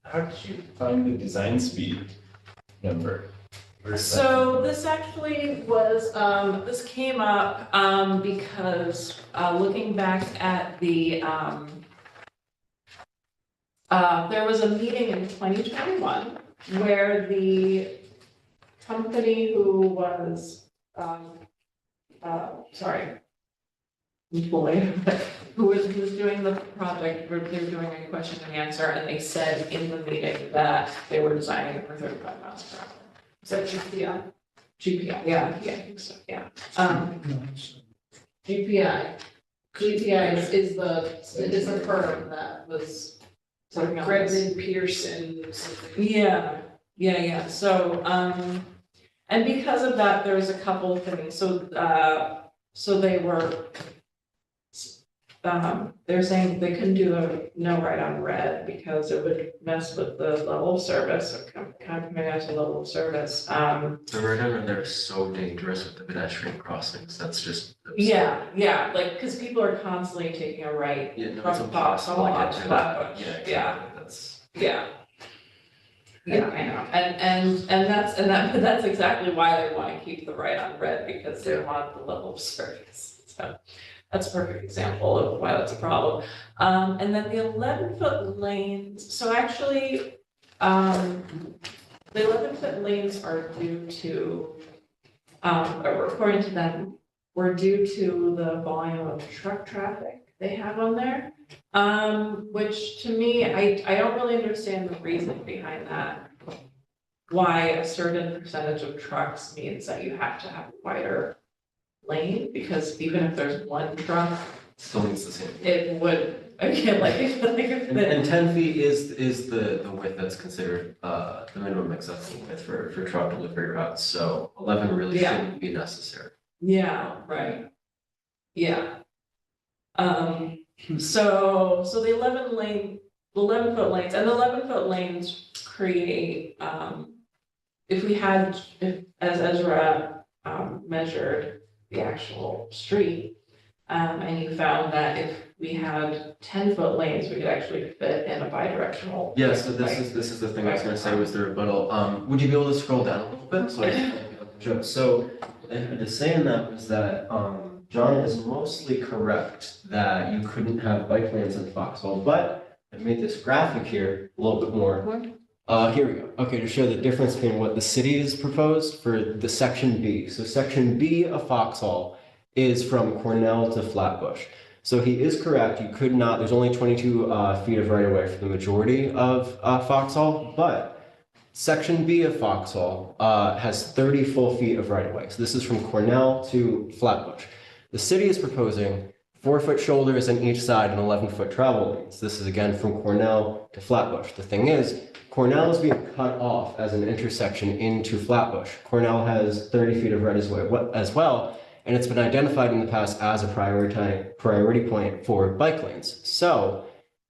Speaker 3: How did you find the design speed number?
Speaker 10: So this actually was, this came up, because, looking back at the, there was a meeting in 2021 where the company who was, employee, who was doing the project, they were doing a question and answer, and they said in the meeting that they were designing it for 35 miles per hour. Is that GPI? GPI, yeah, I think so, yeah.
Speaker 2: GPI is the firm that was
Speaker 10: Working on this.
Speaker 2: Gregory Pearson something.
Speaker 10: Yeah, so, and because of that, there was a couple of things, so they were, they're saying they couldn't do a no right on red because it would mess with the level of service, so kind of coming out to level of service.
Speaker 7: The red on red there is so dangerous with the pedestrian crossings. That's just.
Speaker 10: Yeah, like, cause people are constantly taking a right
Speaker 7: Yeah, no,
Speaker 10: from
Speaker 7: it's impossible to
Speaker 10: Vauxhall
Speaker 7: get
Speaker 10: to
Speaker 7: to
Speaker 10: Flatbush.
Speaker 7: that.
Speaker 10: Yeah.
Speaker 7: That's.
Speaker 10: Yeah. Yeah, I know, and that's exactly why they want to keep the right on red, because they want the level of service, so. That's a perfect example of why that's a problem. And then the 11-foot lanes, so actually, the 11-foot lanes are due to, according to them, were due to the volume of truck traffic they have on there. Which to me, I don't really understand the reasoning behind that. Why a certain percentage of trucks means that you have to have a wider lane, because even if there's one truck,
Speaker 7: Still needs the same.
Speaker 10: it would, again, like, if
Speaker 7: And 10 feet is the width that's considered the minimum acceptable width for truck delivery routes, so 11 really
Speaker 10: Yeah.
Speaker 7: shouldn't be necessary.
Speaker 10: Yeah, right. Yeah. So the 11-foot lanes, and the 11-foot lanes create, if as Ezra measured the actual street, and you found that if we had 10-foot lanes, we could actually fit in a bidirectional.
Speaker 7: Yeah, so this is the thing I was gonna say was the rebuttal. Would you be able to scroll down a little bit? So I can So the saying that was that John is mostly correct that you couldn't have bike lanes in Foxhole, but I made this graphic here a little bit more. Here we go. Okay, to show the difference between what the city has proposed for the section B. So section B of Foxhall is from Cornell to Flatbush. So he is correct. You could not, there's only 22 feet of right of way for the majority of Foxhall, but section B of Foxhall has 30 full feet of right of way. So this is from Cornell to Flatbush. The city is proposing 4-foot shoulders on each side and 11-foot travel lanes. This is again from Cornell to Flatbush. The thing is, Cornell is being cut off as an intersection into Flatbush. Cornell has 30 feet of right as well, and it's been identified in the past as a priority point for bike lanes. So,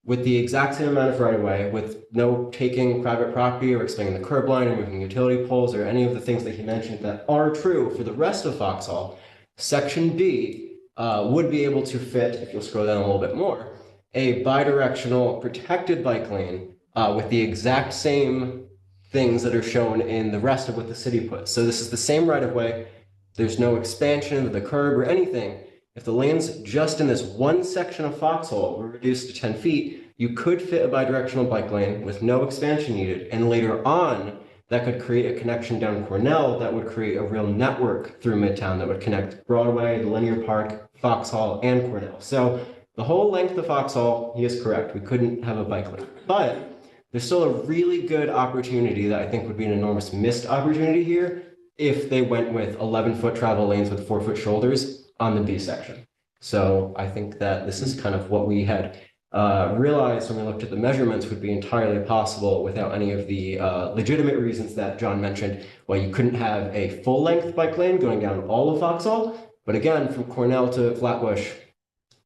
Speaker 7: with the exact same amount of right of way, with no taking private property or expanding the curb line or moving utility poles or any of the things that he mentioned that are true for the rest of Foxhall, section B would be able to fit, if you'll scroll down a little bit more, a bidirectional protected bike lane with the exact same things that are shown in the rest of what the city puts. So this is the same right of way. There's no expansion of the curb or anything. If the lanes just in this one section of Foxhole were reduced to 10 feet, you could fit a bidirectional bike lane with no expansion needed. And later on, that could create a connection down Cornell that would create a real network through Midtown that would connect Broadway, the Linear Park, Foxhall, and Cornell. So the whole length of Foxhall, he is correct. We couldn't have a bike lane. But there's still a really good opportunity that I think would be an enormous missed opportunity here if they went with 11-foot travel lanes with 4-foot shoulders on the B section. So I think that this is kind of what we had realized when we looked at the measurements would be entirely possible without any of the legitimate reasons that John mentioned why you couldn't have a full-length bike lane going down all of Foxhall. But again, from Cornell to Flatbush,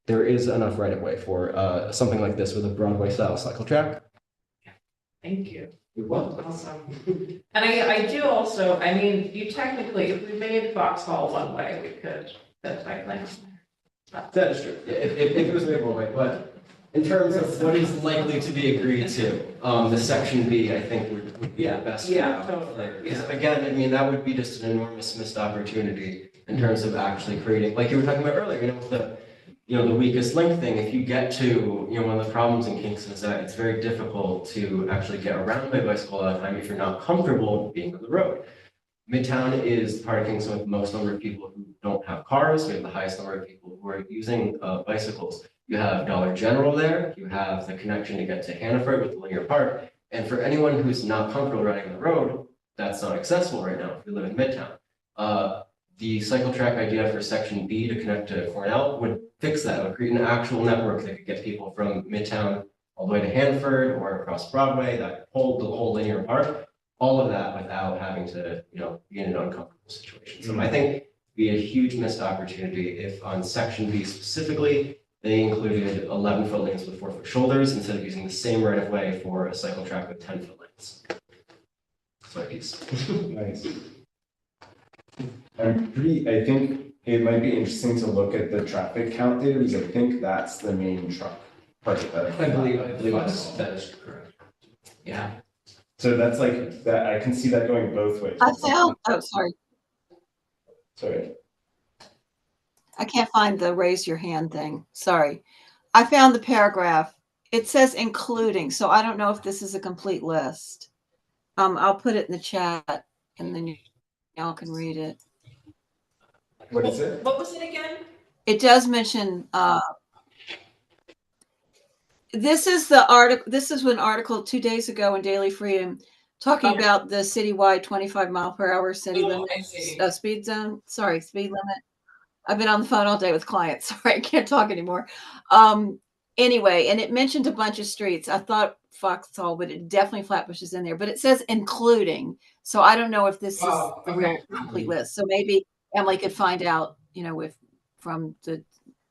Speaker 7: there is enough right-of-way for something like this with a Broadway-style cycle track.
Speaker 10: Thank you.
Speaker 7: You're welcome.
Speaker 10: Awesome. And I do also, I mean, you technically, if we made Foxhall one way, we could, that's bike lane.
Speaker 7: That is true, if it was made one way, but in terms of what is likely to be agreed to, the section B, I think would be the best.
Speaker 10: Yeah, totally.
Speaker 7: Because again, I mean, that would be just an enormous missed opportunity in terms of actually creating, like you were talking about earlier, the weakest link thing, if you get to, one of the problems in Kingston is that it's very difficult to actually get around by bicycle all the time if you're not comfortable being on the road. Midtown is part of Kingston with the most number of people who don't have cars. We have the highest number of people who are using bicycles. You have Dollar General there. You have the connection to get to Hannaford with the Linear Park. And for anyone who's not comfortable riding on the road, that's not accessible right now if you live in Midtown. The cycle track idea for section B to connect to Cornell would fix that. It would create an actual network that could get people from Midtown all the way to Hannaford or across Broadway, the whole Linear Park. All of that without having to, be in an uncomfortable situation. So I think it'd be a huge missed opportunity if on section B specifically, they included 11-foot lanes with 4-foot shoulders instead of using the same right of way for a cycle track with 10-foot lanes. So
Speaker 3: Nice. I think it might be interesting to look at the traffic count data because I think that's the main truck part of that.
Speaker 7: I believe that is correct. Yeah.
Speaker 3: So that's like that. I can see that going both ways. Sorry.
Speaker 4: I can't find the raise your hand thing. Sorry. I found the paragraph. It says including, so I don't know if this is a complete list. I'll put it in the chat and then y'all can read it.
Speaker 3: What is it?
Speaker 10: What was it again?
Speaker 4: It does mention, this is an article 2 days ago in Daily Freedom talking about the citywide 25-mile-per-hour city limit, speed limit. I've been on the phone all day with clients. Sorry, I can't talk anymore. Anyway, and it mentioned a bunch of streets. I thought Foxhall, but it definitely Flatbush is in there. But it says including. So I don't know if this is the real complete list. So maybe Emily could find out, from the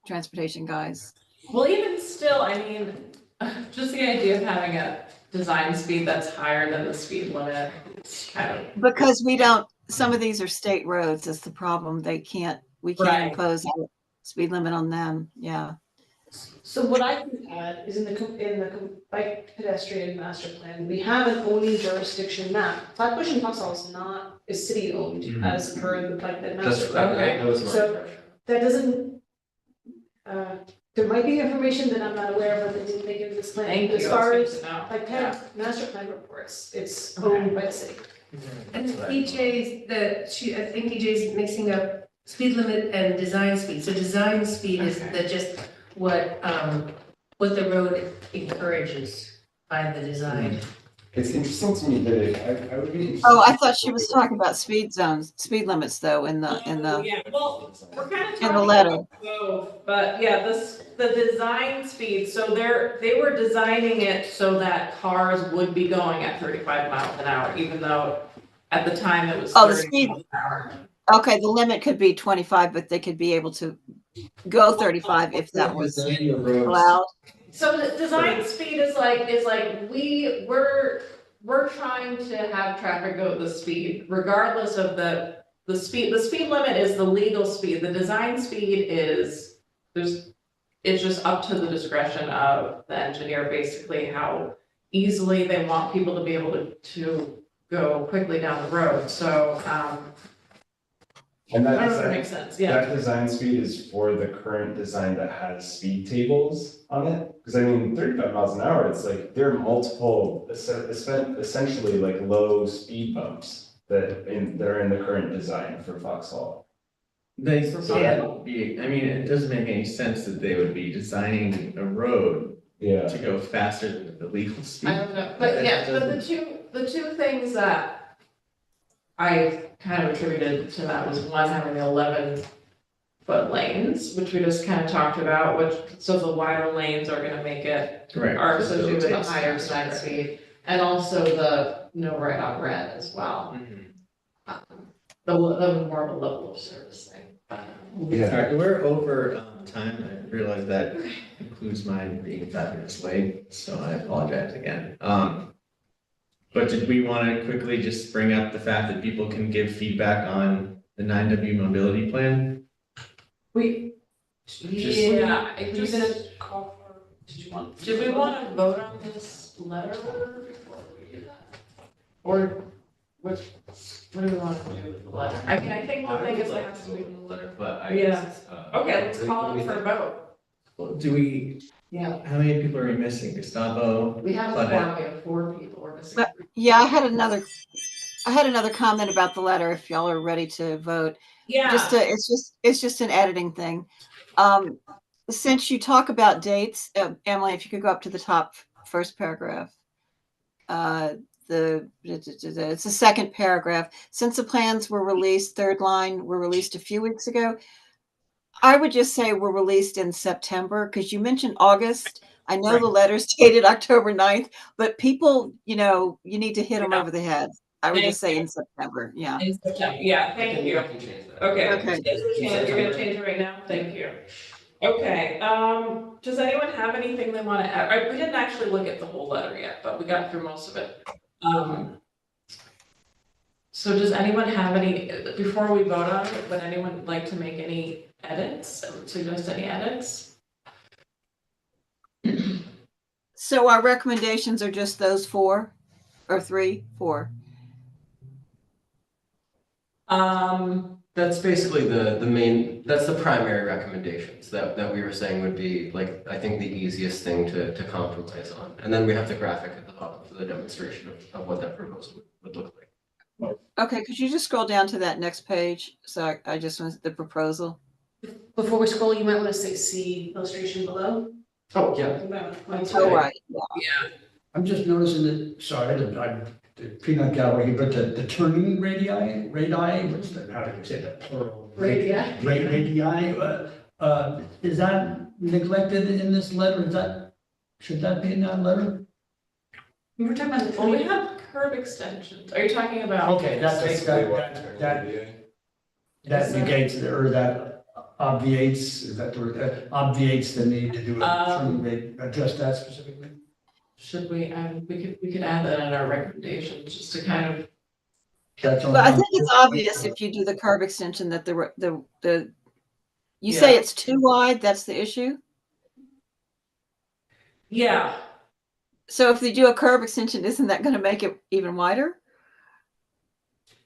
Speaker 4: transportation guys.
Speaker 10: Well, even still, I mean, just the idea of having a design speed that's higher than the speed limit, it's kind of.
Speaker 4: Because some of these are state roads, is the problem. We can't impose a speed limit on them. Yeah.
Speaker 1: So what I can add is in the bike pedestrian master plan, we have an owning jurisdiction map. Flatbush and Foxhall is city owned as per the bike master plan. So that doesn't, there might be information that I'm not aware of that they didn't make into this plan.
Speaker 10: Thank you.
Speaker 1: As far
Speaker 10: That's
Speaker 1: as
Speaker 10: good to know.
Speaker 1: like
Speaker 10: Yeah.
Speaker 1: master plan reports, it's owned by the city.
Speaker 8: And the I think EJ's mixing up speed limit and design speed. So design speed is just what the road encourages by the design.
Speaker 3: It's interesting to me that I would be.
Speaker 4: Oh, I thought she was talking about speed limits though in the
Speaker 10: Yeah, well, we're kind of
Speaker 4: in the letter.
Speaker 10: both, but yeah, the design speed, so they were designing it so that cars would be going at 35 miles an hour, even though at the time it was 30 miles an hour.
Speaker 4: Okay, the limit could be 25, but they could be able to go 35 if that was allowed.
Speaker 10: So the design speed is like we're trying to have traffic go the speed, regardless of the speed. The speed limit is the legal speed. The design speed is it's just up to the discretion of the engineer, basically how easily they want people to be able to go quickly down the road. So
Speaker 3: And
Speaker 2: I
Speaker 3: that
Speaker 2: don't know if it
Speaker 3: design,
Speaker 2: makes sense, yeah.
Speaker 3: that design speed is for the current design that has speed tables on it. Because I mean, 35 miles an hour, it's like, there are multiple, essentially like low speed bumps that are in the current design for Vauxhall.
Speaker 5: They
Speaker 2: So-
Speaker 5: can't be, I mean, it doesn't make any sense that they would be designing a road
Speaker 3: Yeah.
Speaker 5: to go faster than the legal speed.
Speaker 2: I don't know, but yeah, but the two things that I kind of attributed to that was one, having the 11-foot lanes, which we just kind of talked about, which, so the wider lanes are gonna make it,
Speaker 5: Right.
Speaker 2: are associated with a
Speaker 5: facilitates.
Speaker 2: higher sign speed, and also the no right on red as well.
Speaker 5: Mhm.
Speaker 2: The more of a level of service thing.
Speaker 3: Yeah.
Speaker 5: All right, we're over time. I realize that includes mine being 5 minutes late, so I apologize again. But did we want to quickly just bring up the fact that people can give feedback on the 9W mobility plan?
Speaker 2: We, yeah, I
Speaker 1: Were you
Speaker 2: just,
Speaker 1: gonna call for, did you want?
Speaker 2: did we want to vote on this letter before we do that? Or what do we want to do with the letter? I mean, I think the thing is it has to be in the letter.
Speaker 7: But I
Speaker 2: Yeah.
Speaker 7: guess,
Speaker 2: Okay, let's call it for a vote.
Speaker 5: Well, do we,
Speaker 2: Yeah.
Speaker 5: how many people are we missing? Gustavo?
Speaker 2: We have a
Speaker 5: Claudette.
Speaker 2: quorum, we have 4 people, we're missing.
Speaker 4: But- Yeah, I had another comment about the letter if y'all are ready to vote. It's just an editing thing. Since you talk about dates, Emily, if you could go up to the top first paragraph. It's the second paragraph. Since the plans were released, third line were released a few weeks ago. I would just say were released in September because you mentioned August. I know the letter's dated October 9th, but people, you need to hit them over the head. I would just say in September. Yeah.
Speaker 2: In September, yeah, thank you.
Speaker 7: I can change that.
Speaker 2: Okay,
Speaker 4: Okay.
Speaker 2: you're gonna change it right now? Thank you. Okay, does anyone have anything they wanna add? We didn't actually look at the whole letter yet, but we got through most of it. So does anyone have any, before we vote on it, would anyone like to make any edits, suggest any edits?
Speaker 4: So our recommendations are just those 4 or 3, 4.
Speaker 7: That's basically the main, that's the primary recommendations that we were saying would be like, I think the easiest thing to compromise on. And then we have the graphic at the bottom for the demonstration of what that proposal would look like.
Speaker 4: Okay, could you just scroll down to that next page? So I just want the proposal.
Speaker 1: Before we scroll, you might want to say see illustration below.
Speaker 7: Oh, yeah.
Speaker 4: Oh, right.
Speaker 2: Yeah.
Speaker 6: I'm just noticing that, sorry, I'm the peanut gallery, but the turning radii, what's the, how do you say that, plural?
Speaker 2: Radii.
Speaker 6: Is that neglected in this letter? Should that be in that letter?
Speaker 1: We were talking about the.
Speaker 2: Well, we have curb extensions. Are you talking about?
Speaker 6: Okay, that negates, or that obviates, is that the word, obviates the need to do a turning rate, address that specifically?
Speaker 2: Should we, we could add that in our recommendations, just to kind of.
Speaker 6: That's all.
Speaker 4: But I think it's obvious if you do the curb extension that you say it's too wide, that's the issue.
Speaker 2: Yeah,
Speaker 4: So if they do a curb extension, isn't that going to make it even wider?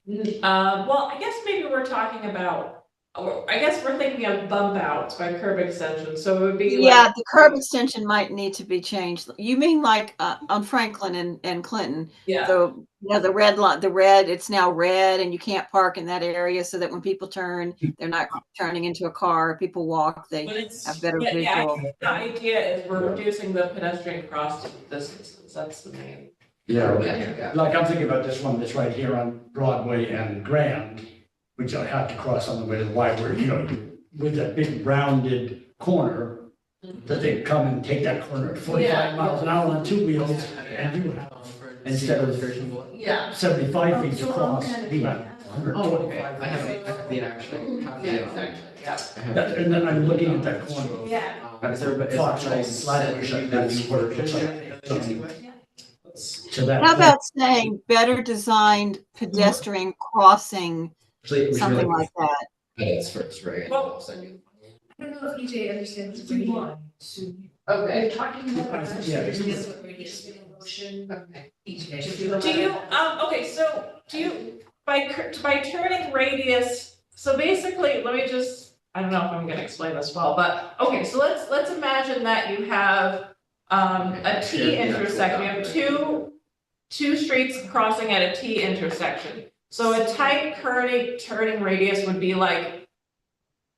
Speaker 2: well, I guess maybe we're talking about, I guess we're thinking of bump outs by curb extensions, so it would be like.
Speaker 4: Yeah, the curb extension might need to be changed. You mean like on Franklin and Clinton,
Speaker 2: Yeah,
Speaker 4: the red line, it's now red and you can't park in that area so that when people turn, they're not turning into a car. People walk, they
Speaker 2: but it's,
Speaker 4: have better
Speaker 2: yeah,
Speaker 4: visual.
Speaker 2: the idea is we're reducing the pedestrian crossing distances, that's the main.
Speaker 6: Yeah,
Speaker 2: Yeah.
Speaker 6: like I'm thinking about this one that's right here on Broadway and Grand, which I have to cross on the way to the Y, where, with that big rounded corner, that they come and take that corner at 45 miles an hour on 2 wheels, and you have, instead of
Speaker 2: Yeah.
Speaker 6: 75 feet to cross, you have
Speaker 7: Oh, okay,
Speaker 6: 125.
Speaker 7: I have the actual copy.
Speaker 2: Yeah, exactly, yeah.
Speaker 7: I have
Speaker 6: That- And then I'm looking at that corner.
Speaker 2: Yeah.
Speaker 7: Is there, is
Speaker 6: Fox,
Speaker 7: can I
Speaker 6: slide it,
Speaker 7: send you
Speaker 6: that's
Speaker 7: the
Speaker 6: what
Speaker 7: new
Speaker 6: it looks
Speaker 7: version?
Speaker 6: like. To that.
Speaker 4: How about saying better designed pedestrian crossing,
Speaker 7: Actually, we should
Speaker 4: something like that?
Speaker 7: edits first, right?
Speaker 2: Well-
Speaker 7: I'll send you.
Speaker 8: I don't know if EJ understands.
Speaker 1: Do you want
Speaker 2: Okay.
Speaker 1: talking about
Speaker 6: Yeah.
Speaker 1: this what radius motion.
Speaker 2: Okay.
Speaker 1: Each
Speaker 2: Do you, okay, so do you, by turning radius
Speaker 10: So basically, let me just, I don't know if I'm gonna explain this well, but, okay, so let's imagine that you have a T intersection, you have two streets crossing at a T intersection. So a tight turning radius would be like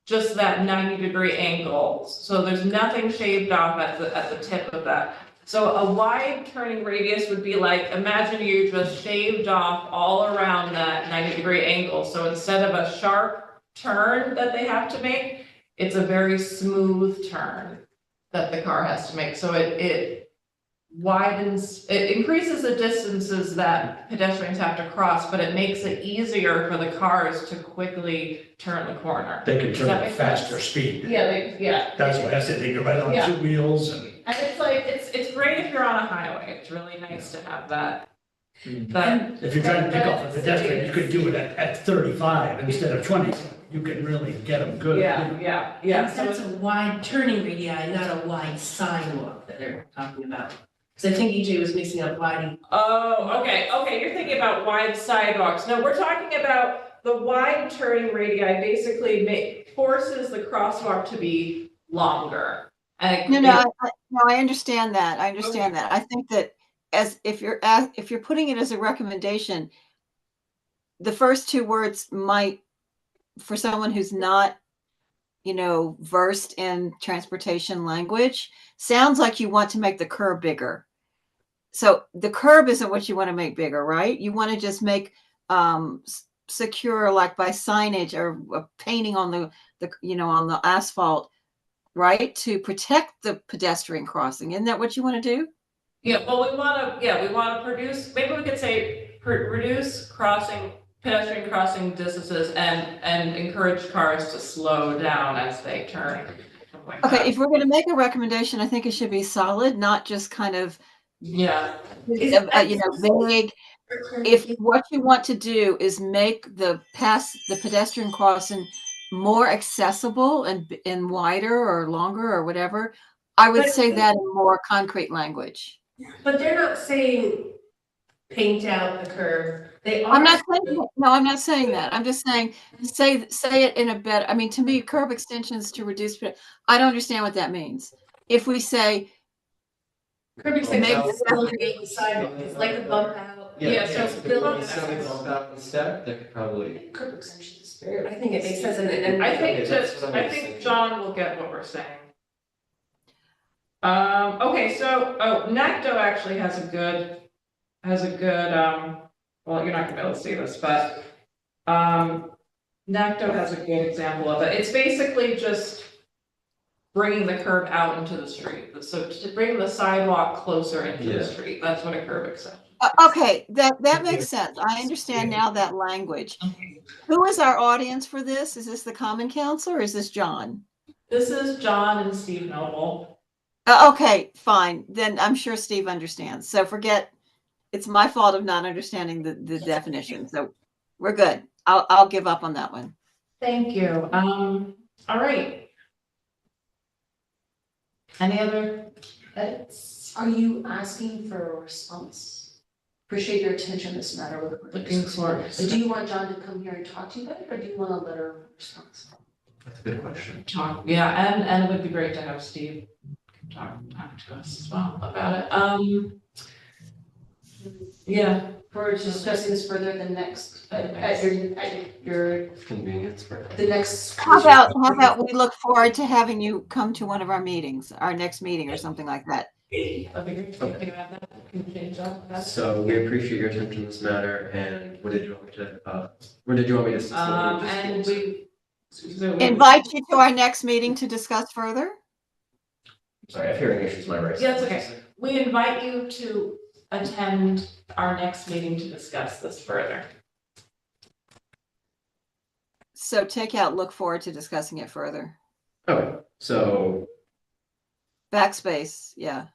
Speaker 10: just that 90-degree angle. So there's nothing shaved off at the tip of that. So a wide turning radius would be like, imagine you just shaved off all around that 90-degree angle. So instead of a sharp turn that they have to make, it's a very smooth turn that the car has to make. So it widens, it increases the distances that pedestrians have to cross, but it makes it easier for the cars to quickly turn the corner.
Speaker 6: They can
Speaker 10: Does
Speaker 6: turn
Speaker 10: that
Speaker 6: at
Speaker 10: make
Speaker 6: faster
Speaker 10: sense?
Speaker 6: speed.
Speaker 10: Yeah.
Speaker 6: That's why I said they go right on
Speaker 10: Yeah.
Speaker 6: 2 wheels and.
Speaker 10: And it's like, it's great if you're on a highway, it's really nice to have that. That,
Speaker 6: If you're trying to pick off a pedestrian, you could do it at 35 instead of 20. You can really get them good.
Speaker 10: yeah, so
Speaker 8: That's a wide turning radii, not a wide sidewalk that they're talking about. Because I think EJ was mixing up wide.
Speaker 10: oh, okay, you're thinking about wide sidewalks. No, we're talking about the wide turning radii basically forces the crosswalk to be longer. And
Speaker 4: No, I understand that. I understand that. I think that if you're putting it as a recommendation, the first two words might, for someone who's not, versed in transportation language, sounds like you want to make the curb bigger. So the curb isn't what you want to make bigger, right? You want to just make secure, like by signage or painting on the on the asphalt, right? To protect the pedestrian crossing. Isn't that what you want to do?
Speaker 10: yeah, well, we want to produce, maybe we could say reduce pedestrian crossing distances and encourage cars to slow down as they turn. something like that.
Speaker 4: Okay, if we're going to make a recommendation, I think it should be solid, not just kind of,
Speaker 10: Yeah,
Speaker 4: vague. If what you want to do is make the pedestrian crossing more accessible and wider or longer or whatever, I would say that in more concrete language.
Speaker 8: But they're not saying paint out the curve. They are.
Speaker 4: I'm not saying that. I'm just saying, say it in a better, I mean, to me, curb extensions to reduce, I don't understand what that means. If we say,
Speaker 8: Curb extension
Speaker 4: Maybe-
Speaker 8: is building the sidewalk, it's like a bump out.
Speaker 10: Yeah, so it's built-
Speaker 7: Instead of bump out instead, that could probably.
Speaker 8: Curb extension is very, I think it makes sense and.
Speaker 10: I think
Speaker 7: Okay, that's what I was
Speaker 10: I think
Speaker 7: thinking.
Speaker 10: John will get what we're saying. Okay, so, NACDO actually has a good, well, you're not gonna be able to see this, but, NACDO has a good example of it. It's basically just bringing the curb out into the street. So to bring the sidewalk closer into
Speaker 7: Yeah.
Speaker 10: the street, that's what a curb extension.
Speaker 4: okay, that makes sense. I understand now that language. Who is our audience for this? Is this the Common Council or is this John?
Speaker 10: This is John and Steve Noble.
Speaker 4: Okay, fine. Then I'm sure Steve understands. So forget, it's my fault of not understanding the definition. So we're good. I'll give up on that one.
Speaker 10: Thank you. All right. Any other edits?
Speaker 1: Are you asking for a response? Appreciate your attention to this matter.
Speaker 10: Looking for.
Speaker 1: Do you want John to come here and talk to you about it, or do you want a letter of response?
Speaker 7: That's a good question.
Speaker 10: Talk, yeah, and it would be great to have Steve talk to us as well about it. Yeah,
Speaker 1: For discussing this further the next, at your,
Speaker 7: Convenience for.
Speaker 1: the next.
Speaker 4: How about we look forward to having you come to one of our meetings, our next meeting or something like that?
Speaker 10: that'd be great. Can you have that? Can you change that?
Speaker 7: So we appreciate your attention to this matter, and what did you want me to, where did you want me to?
Speaker 10: And so we.
Speaker 4: Invite you to our next meeting to discuss further?
Speaker 7: Sorry, I have hearing issues, my right.
Speaker 10: Yeah, it's okay. We invite you to attend our next meeting to discuss this further.
Speaker 4: So take out, look forward to discussing it further.
Speaker 7: Okay, so,
Speaker 4: Backspace, yeah.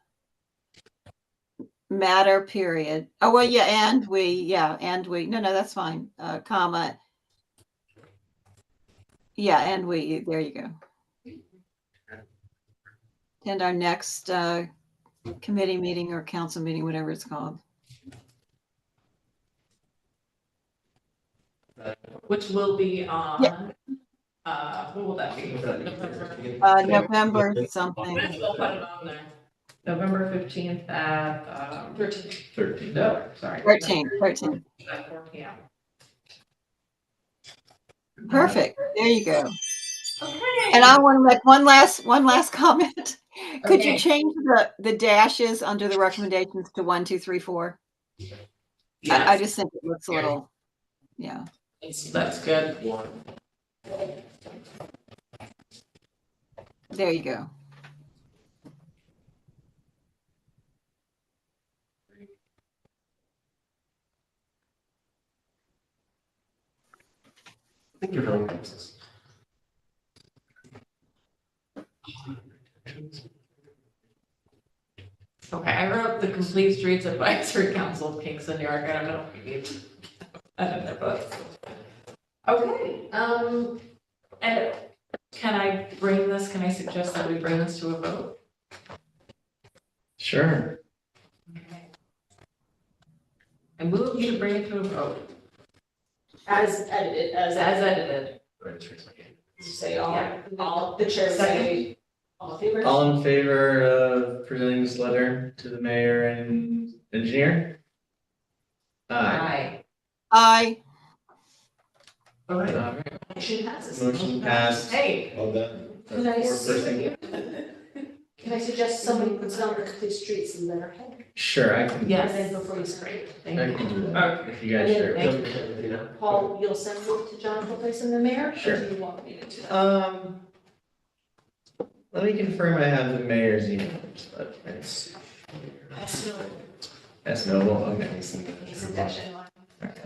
Speaker 4: Matter, period. Oh, well, yeah, and we, no, that's fine. Comma. Yeah, and we, there you go. And our next committee meeting or council meeting, whatever it's called.
Speaker 10: which will be on, what will that be?
Speaker 4: November something.
Speaker 10: Might as well put it on there. November 15th at,
Speaker 5: 13.
Speaker 10: no, sorry.
Speaker 4: 13.
Speaker 10: At 4 PM.
Speaker 4: Perfect. There you go.
Speaker 10: Okay.
Speaker 4: And I want to make one last comment. Could you
Speaker 10: Okay.
Speaker 4: change the dashes under the recommendations to 1, 2, 3, 4? I
Speaker 10: Yes,
Speaker 4: just think it looks a little, yeah.
Speaker 10: that's good.
Speaker 4: There you go.
Speaker 7: I think you're really good.
Speaker 10: Okay, I wrote the Complete Streets Advisory Council of Kingston, New York. I don't know if we need. I don't know, but. Okay, and can I suggest that we bring this to a vote?
Speaker 5: Sure.
Speaker 10: Okay. I move you to bring it to a vote,
Speaker 1: As edited,
Speaker 10: as edited.
Speaker 1: say all, the chair would say, all in favor?
Speaker 5: All in favor of presenting this letter to the mayor and engineer? Aye.
Speaker 10: Aye.
Speaker 4: I
Speaker 5: All right.
Speaker 1: Motion passes.
Speaker 5: Motion passed.
Speaker 10: Hey.
Speaker 5: Well done.
Speaker 1: Can I
Speaker 5: Four-person.
Speaker 1: Can I suggest somebody puts down the complete streets and letterhead?
Speaker 5: Sure, I can.
Speaker 10: Yes.
Speaker 1: And then before you start,
Speaker 5: I
Speaker 10: Thank you.
Speaker 5: can do that,
Speaker 10: Okay.
Speaker 5: if you guys share.
Speaker 1: Paul, you'll send it to John Place and the mayor?
Speaker 5: Sure.
Speaker 1: Or do you want me to do that?
Speaker 5: Let me confirm I have the mayor's email, but it's that's noble, okay.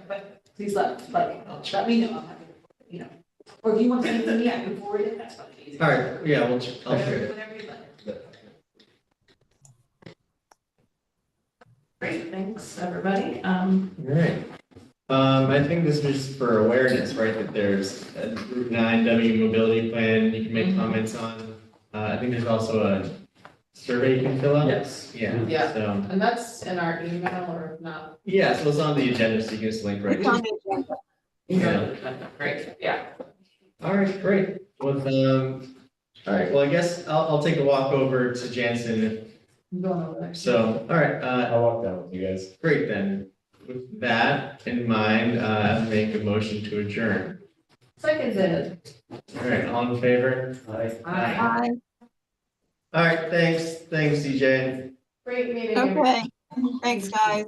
Speaker 1: But please let me know, I'm happy, you know, or if you want to send it to me, I can forward it, that's fine. Easy.
Speaker 5: All right, yeah, I'll share it.
Speaker 1: Whatever you like.
Speaker 10: Great, thanks, everybody.
Speaker 5: All right. I think this is for awareness, right, that there's a Route 9W mobility plan you can make comments on. I think there's also a survey you can fill out.
Speaker 10: Yes.
Speaker 5: Yeah.
Speaker 10: Yeah.
Speaker 5: So,
Speaker 10: And that's in our email or if not?
Speaker 5: yeah, so it's on the agenda, so you can just link right
Speaker 4: It's on
Speaker 5: to.
Speaker 4: the agenda.
Speaker 5: Yeah.
Speaker 10: Great, yeah.
Speaker 5: All right, great. With, all right, well, I guess I'll take a walk over to Jansen.
Speaker 10: I'm going over there.
Speaker 5: So, all right,
Speaker 3: I'll walk down with you guys.
Speaker 5: great then. With that in mind, I'll make a motion to adjourn.
Speaker 2: Seconded.
Speaker 5: All right, all in favor?
Speaker 10: Aye.
Speaker 4: Bye.
Speaker 5: All right, thanks, CJ.
Speaker 10: Great meeting.
Speaker 4: Okay. Thanks, guys.